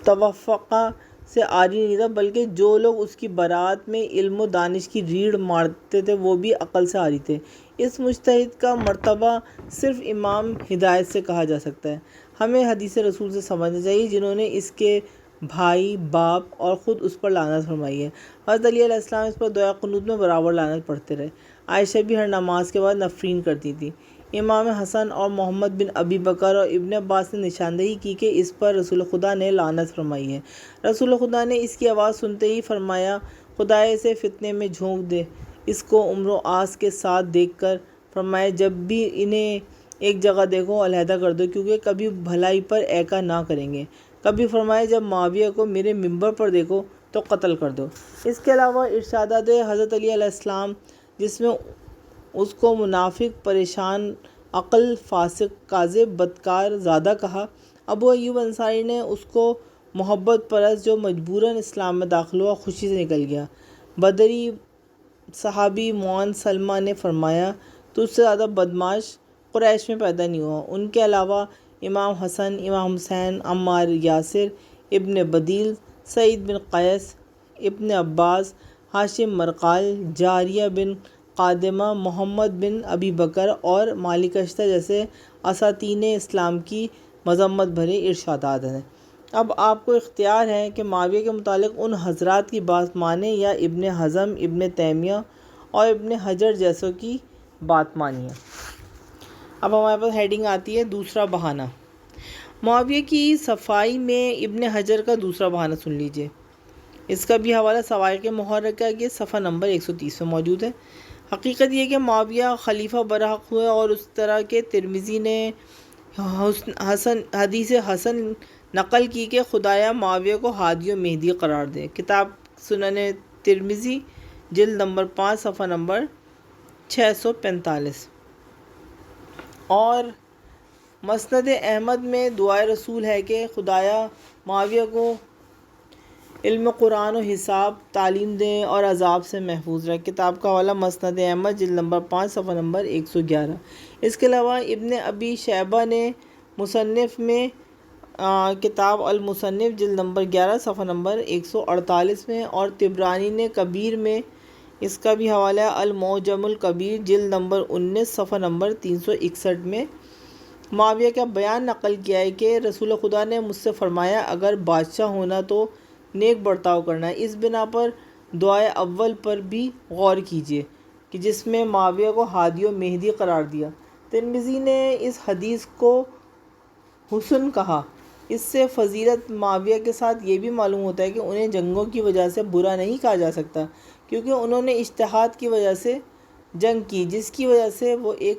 توافقہ سے عاری نہیں تھا، بلکہ جو لوگ اس کی برات میں علم و دانش کی ریڑھ مارتے تھے وہ بھی عقل سے عاری تھے۔ اس مجتہد کا مرتبہ صرف امام ہدایت سے کہا جا سکتا ہے۔ ہمیں حدیث رسول سے سمجھنا چاہیے، جنہوں نے اس کے بھائی، باپ اور خود اس پر لعنت فرمائی ہے۔ حضرت علی علیہ السلام اس پر دعا قنوت میں برابر لعنت پڑھتے رہے۔ عائشہ بھی ہر نماز کے بعد نفرین کرتی تھی۔ امام حسن اور محمد بن ابی بکر اور ابن عباس نے نشاندہی کی کہ اس پر رسول خدا نے لعنت فرمائی ہے۔ رسول خدا نے اس کی آواز سنتے ہی فرمایا، خدائے اسے فتنے میں جھونک دے۔ اس کو عمر و آس کے ساتھ دیکھ کر فرمایا، جب بھی انہیں ایک جگہ دیکھو علیحدہ کر دو، کیونکہ کبھی بھلائی پر ایکا نہ کریں گے۔ کبھی فرمایا، جب معاویہ کو میرے ممبر پر دیکھو تو قتل کر دو۔ اس کے علاوہ ارشادات حضرت علی علیہ السلام، جس میں اس کو منافق، پریشان عقل، فاسق، کاذب، بدکار، زادہ کہا۔ ابو ایوب انصاری نے اس کو محبت پرست جو مجبوراً اسلام میں داخل ہوا خوشی سے نکل گیا۔ بدری صحابی معاذ سلمہ نے فرمایا، تجھ سے زیادہ بدمعاش قریش میں پیدا نہیں ہوا۔ ان کے علاوہ امام حسن، امام حسین، عمار یاسر، ابن بدیل، سعید بن قیس، ابن عباس، ہاشم مرقال، جاریہ بن قادمہ، محمد بن ابی بکر اور مالک اشتر جیسے اساطین اسلام کی مذمت بھرے ارشادات ہیں۔ اب آپ کو اختیار ہے کہ معاویہ کے متعلق ان حضرات کی بات مانیں یا ابن حزم، ابن تیمیہ اور ابن حجر جیسوں کی بات مانیے۔ اب ہمارے پاس ہیڈنگ آتی ہے دوسرا بہانہ. معاویہ کی صفائی میں ابن حجر کا دوسرا بہانہ سن لیجئے. اس کا بھی حوالہ سوائق محرکہ کے صفحہ نمبر 130 میں موجود ہے. حقیقت یہ کہ معاویہ خلیفہ برحق ہوئے اور اس طرح کے ترمذی نے حدیث حسن نقل کی کہ خدایا معاویہ کو ہادی و مہدی قرار دے. کتاب سنن ترمذی جلد نمبر 5 صفحہ نمبر 645. اور مسند احمد میں دعائے رسول ہے کہ خدایا معاویہ کو علم قرآن و حساب تعلیم دیں اور عذاب سے محفوظ رکھ. کتاب کا حوالہ مسند احمد جلد نمبر 5 صفحہ نمبر 111. اس کے علاوہ ابن ابی شیبہ نے مصنف میں کتاب المصنف جلد نمبر 11 صفحہ نمبر 148 میں، اور طبرانی نے کبیر میں، اس کا بھی حوالہ المعجم الکبیر جلد نمبر 19 صفحہ نمبر 361 میں معاویہ کا بیان نقل کیا ہے کہ رسول خدا نے مجھ سے فرمایا اگر بادشاہ ہونا تو نیک برتاؤ کرنا ہے. اس بنا پر دعائے اول پر بھی غور کیجیے کہ جس میں معاویہ کو ہادی و مہدی قرار دیا. ترمذی نے اس حدیث کو حسن کہا. اس سے فضیلت معاویہ کے ساتھ یہ بھی معلوم ہوتا ہے کہ انہیں جنگوں کی وجہ سے برا نہیں کہا جا سکتا، کیونکہ انہوں نے اجتہاد کی وجہ سے جنگ کی، جس کی وجہ سے وہ ایک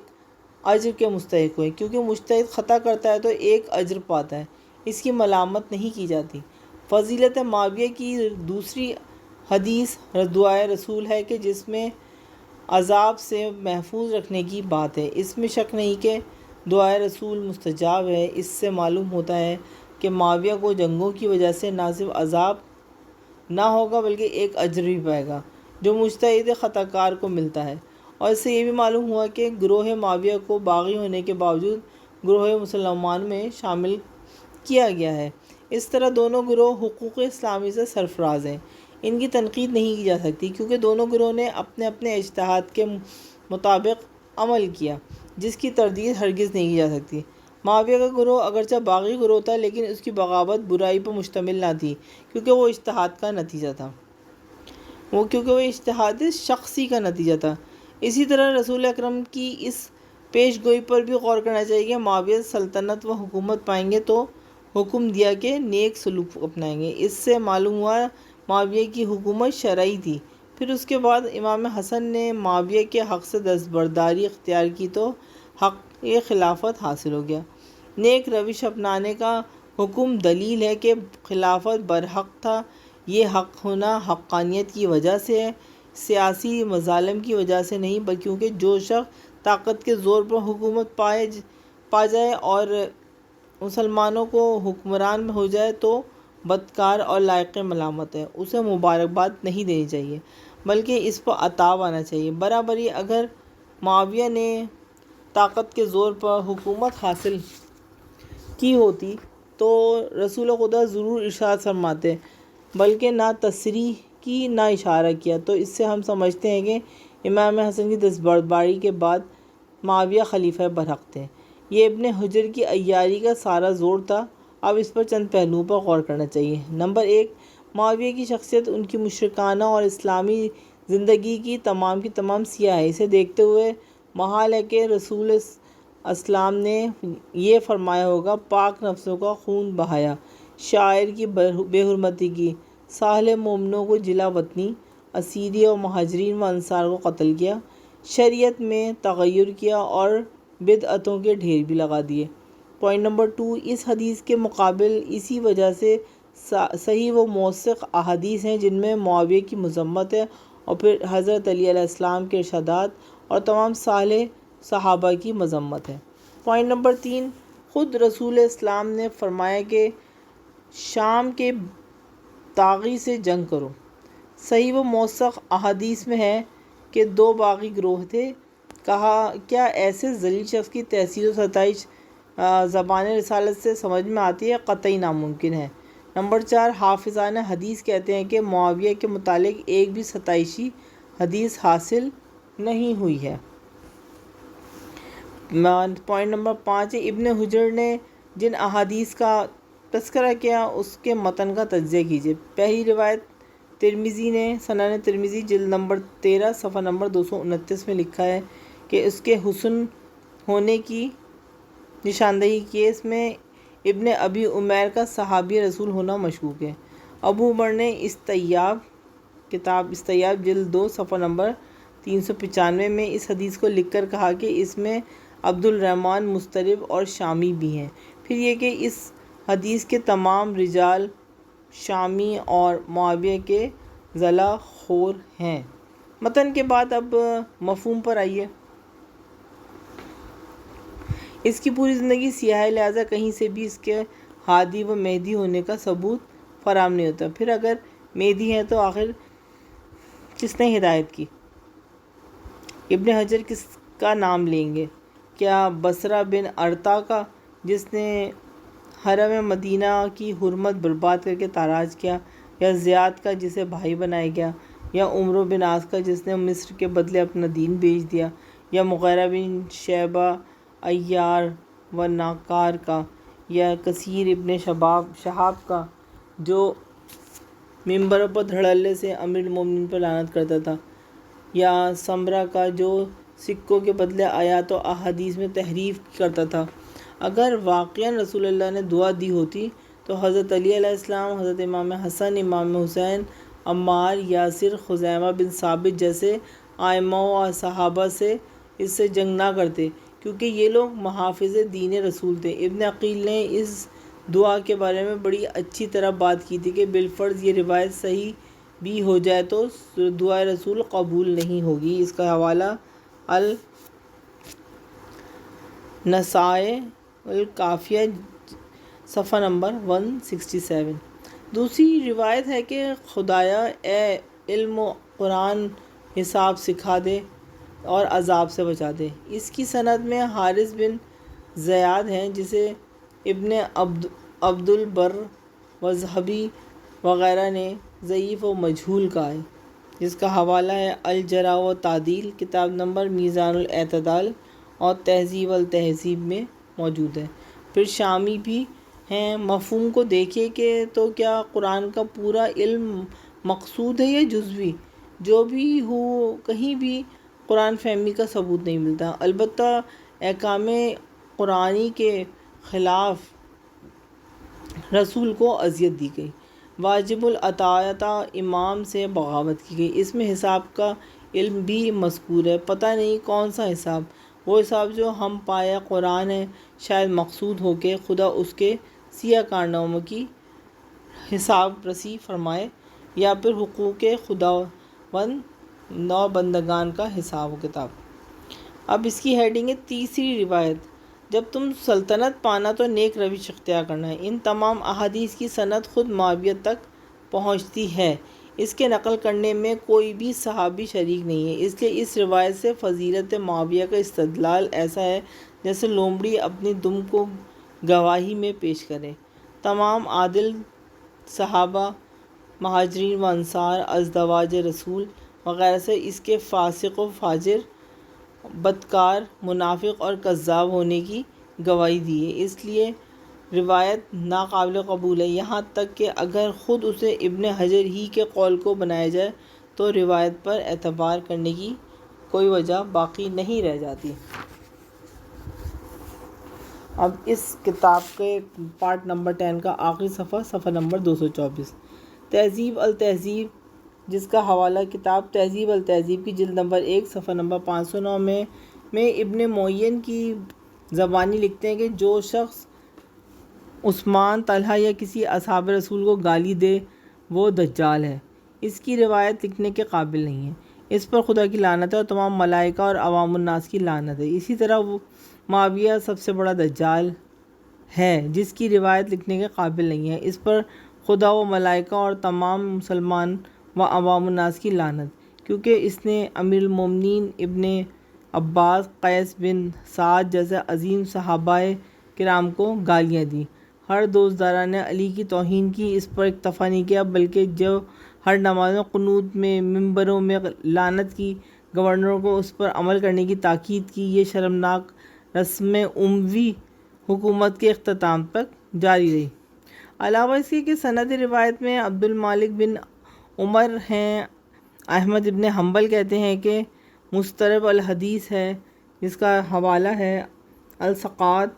اجر کے مستحق ہوئے. کیونکہ مجتہد خطا کرتا ہے تو ایک اجر پاتا ہے، اس کی ملامت نہیں کی جاتی. فضیلت معاویہ کی دوسری حدیث دعائے رسول ہے کہ جس میں عذاب سے محفوظ رکھنے کی بات ہے. اس میں شک نہیں کہ دعائے رسول مستجاب ہے. اس سے معلوم ہوتا ہے کہ معاویہ کو جنگوں کی وجہ سے نہ صرف عذاب نہ ہوگا بلکہ ایک اجر بھی پائے گا جو مجتہد خطا کار کو ملتا ہے. اور اس سے یہ بھی معلوم ہوا کہ گروہ معاویہ کو باغی ہونے کے باوجود گروہ مسلمان میں شامل کیا گیا ہے. اس طرح دونوں گروہ حقوق اسلامی سے سرفراز ہیں. ان کی تنقید نہیں کی جا سکتی کیونکہ دونوں گروہ نے اپنے اپنے اجتہاد کے مطابق عمل کیا، جس کی تردید ہرگز نہیں کی جا سکتی. معاویہ کا گروہ اگرچہ باغی گروہ تھا لیکن اس کی بغاوت برائی پر مشتمل نہ تھی کیونکہ وہ اجتہاد کا نتیجہ تھا، کیونکہ وہ اجتہاد شخصی کا نتیجہ تھا. اسی طرح رسول اکرم کی اس پیش گوئی پر بھی غور کرنا چاہیے کہ معاویہ سلطنت و حکومت پائیں گے تو حکم دیا کہ نیک سلوک اپنائیں گے. اس سے معلوم ہوا معاویہ کی حکومت شرعی تھی. پھر اس کے بعد امام حسن نے معاویہ کے حق سے دستبرداری اختیار کی تو حق خلافت حاصل ہو گیا. نیک روش اپنانے کا حکم دلیل ہے کہ خلافت برحق تھا. یہ حق ہونا حقانیت کی وجہ سے ہے، سیاسی مظالم کی وجہ سے نہیں، بلکہ کیونکہ جو شخص طاقت کے زور پر حکومت پا جائے اور مسلمانوں کو حکمران ہو جائے تو بدکار اور لائق ملامت ہے. اسے مبارکباد نہیں دینی چاہیے بلکہ اس پر عتاب آنا چاہیے. برابری اگر معاویہ نے طاقت کے زور پر حکومت حاصل کی ہوتی تو رسول خدا ضرور ارشاد فرماتے، بلکہ نہ تصریح کی نہ اشارہ کیا. تو اس سے ہم سمجھتے ہیں کہ امام حسن کی دستبرداری کے بعد معاویہ خلیفہ برحق تھے. یہ ابن حجر کی عیاری کا سارا زور تھا. اب اس پر چند پہلوؤں پر غور کرنا چاہیے. نمبر 1، معاویہ کی شخصیت ان کی مشرکانہ اور اسلامی زندگی کی تمام سیاہ ہے. اسے دیکھتے ہوئے محال ہے کہ رسول اسلام نے یہ فرمایا ہوگا، پاک نفسوں کا خون بہایا، شاعر کی بے حرمتی کی، صالح مومنوں کو جلا وطنی، اسیری اور مہاجرین و انصار کو قتل کیا، شریعت میں تغیر کیا اور بدعتوں کے ڈھیر بھی لگا دیے. پوائنٹ نمبر 2، اس حدیث کے مقابل اسی وجہ سے صحیح و موثق احادیث ہیں جن میں معاویہ کی مذمت ہے، اور پھر حضرت علی علیہ السلام کے ارشادات اور تمام صالح صحابہ کی مذمت ہے. پوائنٹ نمبر 3، خود رسول اسلام نے فرمایا کہ شام کے طاغی سے جنگ کرو. صحیح و موثق احادیث میں ہے کہ 2 باغی گروہ تھے. کہا کیا ایسے ذلیل شخص کی تحسین و ستائش زبان رسالت سے سمجھ میں آتی ہے؟ قطعی ناممکن ہے. نمبر 4، حافظان حدیث کہتے ہیں کہ معاویہ کے متعلق ایک بھی ستائشی حدیث حاصل نہیں ہوئی ہے. پوائنٹ نمبر 5، ابن حجر نے جن احادیث کا تذکرہ کیا اس کے متن کا تجزیہ کیجیے. پہلی روایت ترمذی نے سنن ترمذی جلد نمبر 13 صفحہ نمبر 229 میں لکھا ہے کہ اس کے حسن ہونے کی نشاندہی کی ہے۔ اس میں ابن ابی عمیر کا صحابی رسول ہونا مشکوک ہے۔ ابو عمر نے کتاب استیاب جلد 2 صفحہ نمبر 395 میں اس حدیث کو لکھ کر کہا کہ اس میں عبد الرحمن مسترب اور شامی بھی ہیں۔ پھر یہ کہ اس حدیث کے تمام رجال شامی اور معاویہ کے ضلع خور ہیں۔ متن کے بعد اب مفہوم پر آئیے۔ اس کی پوری زندگی سیاہ ہے، لہٰذا کہیں سے بھی اس کے ہادی و مہدی ہونے کا ثبوت فراہم نہیں ہوتا۔ پھر اگر مہدی ہیں تو آخر کس نے ہدایت کی؟ ابن حجر کس کا نام لیں گے؟ کیا بصرہ بن ارطا کا، جس نے حرم مدینہ کی حرمت برباد کر کے تاراج کیا، یا زیاد کا جسے بھائی بنایا گیا، یا عمرو بن عاص کا جس نے مصر کے بدلے اپنا دین بیچ دیا، یا مغیرہ بن شعبہ عیار و ناکار کا، یا کثیر ابن شہاب کا جو ممبروں پر دھڑلے سے امیر المومنین پر لعنت کرتا تھا، یا سمرہ کا جو سکوں کے بدلے آیات و احادیث میں تحریف کرتا تھا؟ اگر واقعاً رسول اللہ نے دعا دی ہوتی تو حضرت علی علیہ السلام، حضرت امام حسن، امام حسین، عمار، یاسر، خزیمہ بن ثابت جیسے ائمہ و صحابہ سے اس سے جنگ نہ کرتے، کیونکہ یہ لوگ محافظ دین رسول تھے۔ ابن عقیل نے اس دعا کے بارے میں بڑی اچھی طرح بات کی تھی کہ بالفرض یہ روایت صحیح بھی ہو جائے تو دعا رسول قبول نہیں ہوگی۔ اس کا حوالہ النسائے الکافیہ صفحہ نمبر 167۔ دوسری روایت ہے کہ خدایا اے علم و قرآن حساب سکھا دے اور عذاب سے بچا دے۔ اس کی سند میں حارث بن زیاد ہیں جسے ابن عبد البر و ذہبی وغیرہ نے ضعیف و مجہول کہا ہے، جس کا حوالہ ہے الجرح و تعدیل کتاب نمبر میزان الاعتدال اور تہذیب التہذیب میں موجود ہے۔ پھر شامی بھی ہیں۔ مفہوم کو دیکھیے کہ تو کیا قرآن کا پورا علم مقصود ہے یا جزوی؟ جو بھی ہو، کہیں بھی قرآن فہمی کا ثبوت نہیں ملتا۔ البتہ احکام قرآنی کے خلاف رسول کو اذیت دی گئی، واجب الاطاعت امام سے بغاوت کی گئی۔ اس میں حساب کا علم بھی مذکور ہے، پتہ نہیں کون سا حساب، وہ حساب جو ہم پایا قرآن ہے، شاید مقصود ہو کہ خدا اس کے سیاہ کارناموں کی حساب رسی فرمائے، یا پھر حقوق خداوند اور بندگان کا حساب و کتاب۔ اب اس کی ہیڈنگ ہے تیسری روایت، جب تم سلطنت پانا تو نیک روش اختیار کرنا ہے۔ ان تمام احادیث کی سند خود معاویہ تک پہنچتی ہے، اس کے نقل کرنے میں کوئی بھی صحابی شریک نہیں ہے، اس لیے اس روایت سے فضیلت معاویہ کا استدلال ایسا ہے جیسے لومڑی اپنی دم کو گواہی میں پیش کرے۔ تمام عادل صحابہ، مہاجرین و انصار، ازدواج رسول وغیرہ سے اس کے فاسق و فاجر، بدکار، منافق اور کذاب ہونے کی گواہی دی ہے، اس لیے روایت ناقابل قبول ہے۔ یہاں تک کہ اگر خود اسے ابن حجر ہی کے قول کو بنایا جائے تو روایت پر اعتبار کرنے کی کوئی وجہ باقی نہیں رہ جاتی۔ اب اس کتاب کے پارٹ نمبر 10 کا آخری صفحہ نمبر 224، تہذیب التہذیب، جس کا حوالہ کتاب تہذیب التہذیب کی جلد نمبر 1 صفحہ نمبر 509 میں ابن معین کی زبانی لکھتے ہیں کہ جو شخص عثمان، طلحہ یا کسی اصحاب رسول کو گالی دے وہ دجال ہے۔ اس کی روایت لکھنے کے قابل نہیں ہے، اس پر خدا کی لعنت ہے اور تمام ملائکہ اور عوام الناس کی لعنت ہے۔ اسی طرح وہ معاویہ سب سے بڑا دجال ہے جس کی روایت لکھنے کے قابل نہیں ہے، اس پر خدا و ملائکہ اور تمام مسلمان و عوام الناس کی لعنت، کیونکہ اس نے امیر المومنین ابن عباس، قیس بن سعد جیسے عظیم صحابہ کرام کو گالیاں دیں، ہر دوزداران علی کی توہین کی، اس پر اکتفا نہیں کیا بلکہ جو ہر نماز میں قنوت میں منبروں میں لعنت کی، گورنروں کو اس پر عمل کرنے کی تاکید کی۔ یہ شرمناک رسم اموی حکومت کے اختتام تک جاری رہی۔ علاوہ اس کے کہ سند روایت میں عبد المالک بن عمر ہیں، احمد ابن حنبل کہتے ہیں کہ مسترب الحدیث ہے، جس کا حوالہ ہے الثقات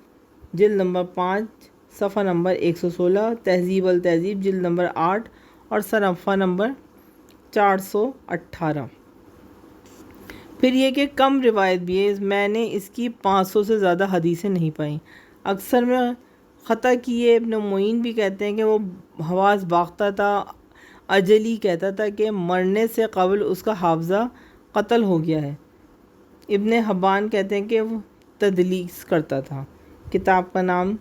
جلد نمبر 5 صفحہ نمبر 116، تہذیب التہذیب جلد نمبر 8 اور صفحہ نمبر 418۔ پھر یہ کہ کم روایت بھی ہے، میں نے اس کی 500 سے زیادہ حدیثیں نہیں پائیں۔ اکثر میں خطا کیے ابن معین بھی کہتے ہیں کہ وہ حواس باختہ تھا، اجلی کہتا تھا کہ مرنے سے قبل اس کا حافظہ قتل ہو گیا ہے۔ ابن حبان کہتے ہیں کہ وہ تدلیس کرتا تھا۔ کتاب کا نام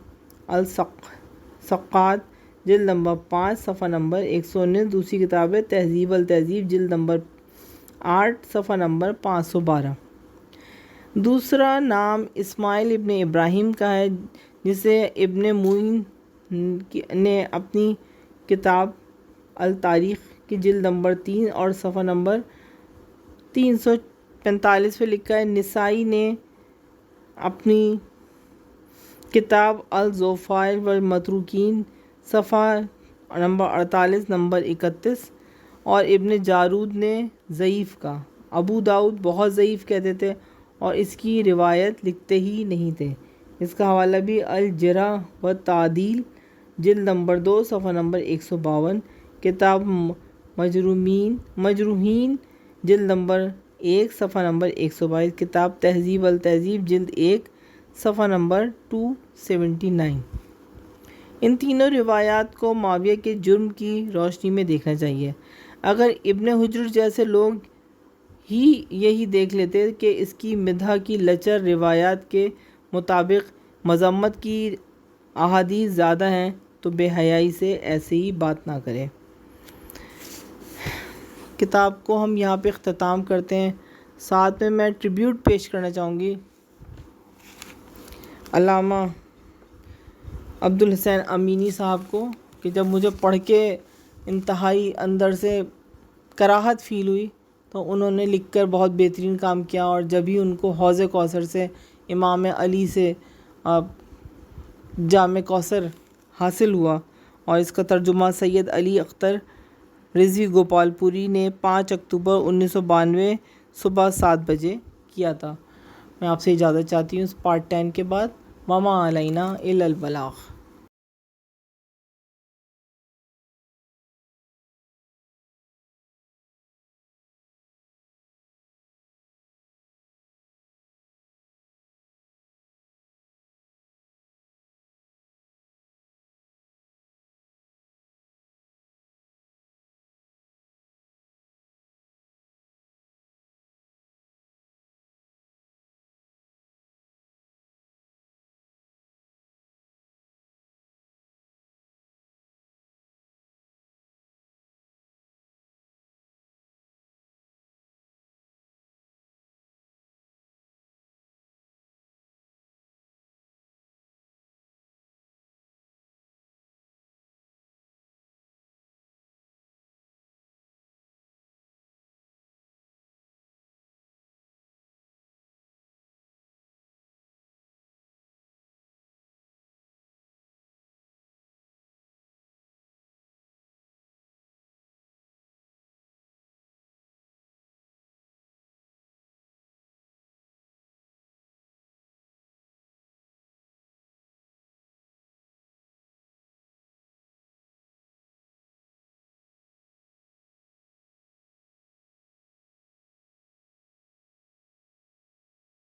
الثقات جلد نمبر 5 صفحہ نمبر 119، دوسری کتاب ہے تہذیب التہذیب جلد نمبر 8 صفحہ نمبر 512۔ دوسرا نام اسماعیل ابن ابراہیم کا ہے، جسے ابن معین نے اپنی کتاب التاریخ کی جلد نمبر 3 اور صفحہ نمبر 345 پہ لکھا ہے۔ نسائی نے اپنی کتاب الضعفاء والمتروکین صفحہ نمبر 48 نمبر 31، اور ابن جارود نے ضعیف کا۔ ابو داؤد بہت ضعیف کہتے تھے اور اس کی روایت لکھتے ہی نہیں تھے۔ اس کا حوالہ بھی الجرح و تعدیل جلد نمبر 2 صفحہ نمبر 152، کتاب مجروحین جلد نمبر 1 صفحہ نمبر 122، کتاب تہذیب التہذیب جلد 1 صفحہ نمبر 279۔ ان تینوں روایات کو معاویہ کے جرم کی روشنی میں دیکھنا چاہیے۔ اگر ابن حجر جیسے لوگ ہی یہی دیکھ لیتے کہ اس کی مدح کی لچر روایات کے مطابق مذمت کی احادیث زیادہ ہیں تو بے حیائی سے ایسے ہی بات نہ کرے۔ کتاب کو ہم یہاں پہ اختتام کرتے ہیں۔ ساتھ میں ٹریبیوٹ پیش کرنا چاہوں گی علامہ عبدالحسین امینی صاحب کو، کہ جب مجھے پڑھ کے انتہائی اندر سے کراہت فیل ہوئی تو انہوں نے لکھ کر بہت بہترین کام کیا، اور جب ہی ان کو حوض کوثر سے امام علی سے جام کوثر حاصل ہوا، اور اس کا ترجمہ سید علی اختر رضوی گوپال پوری نے 5 اکتوبر 1992 صبح 7 بجے کیا تھا۔ میں آپ سے اجازت چاہتی ہوں اس پارٹ 10 کے بعد۔ وما علینا الا البلاغ۔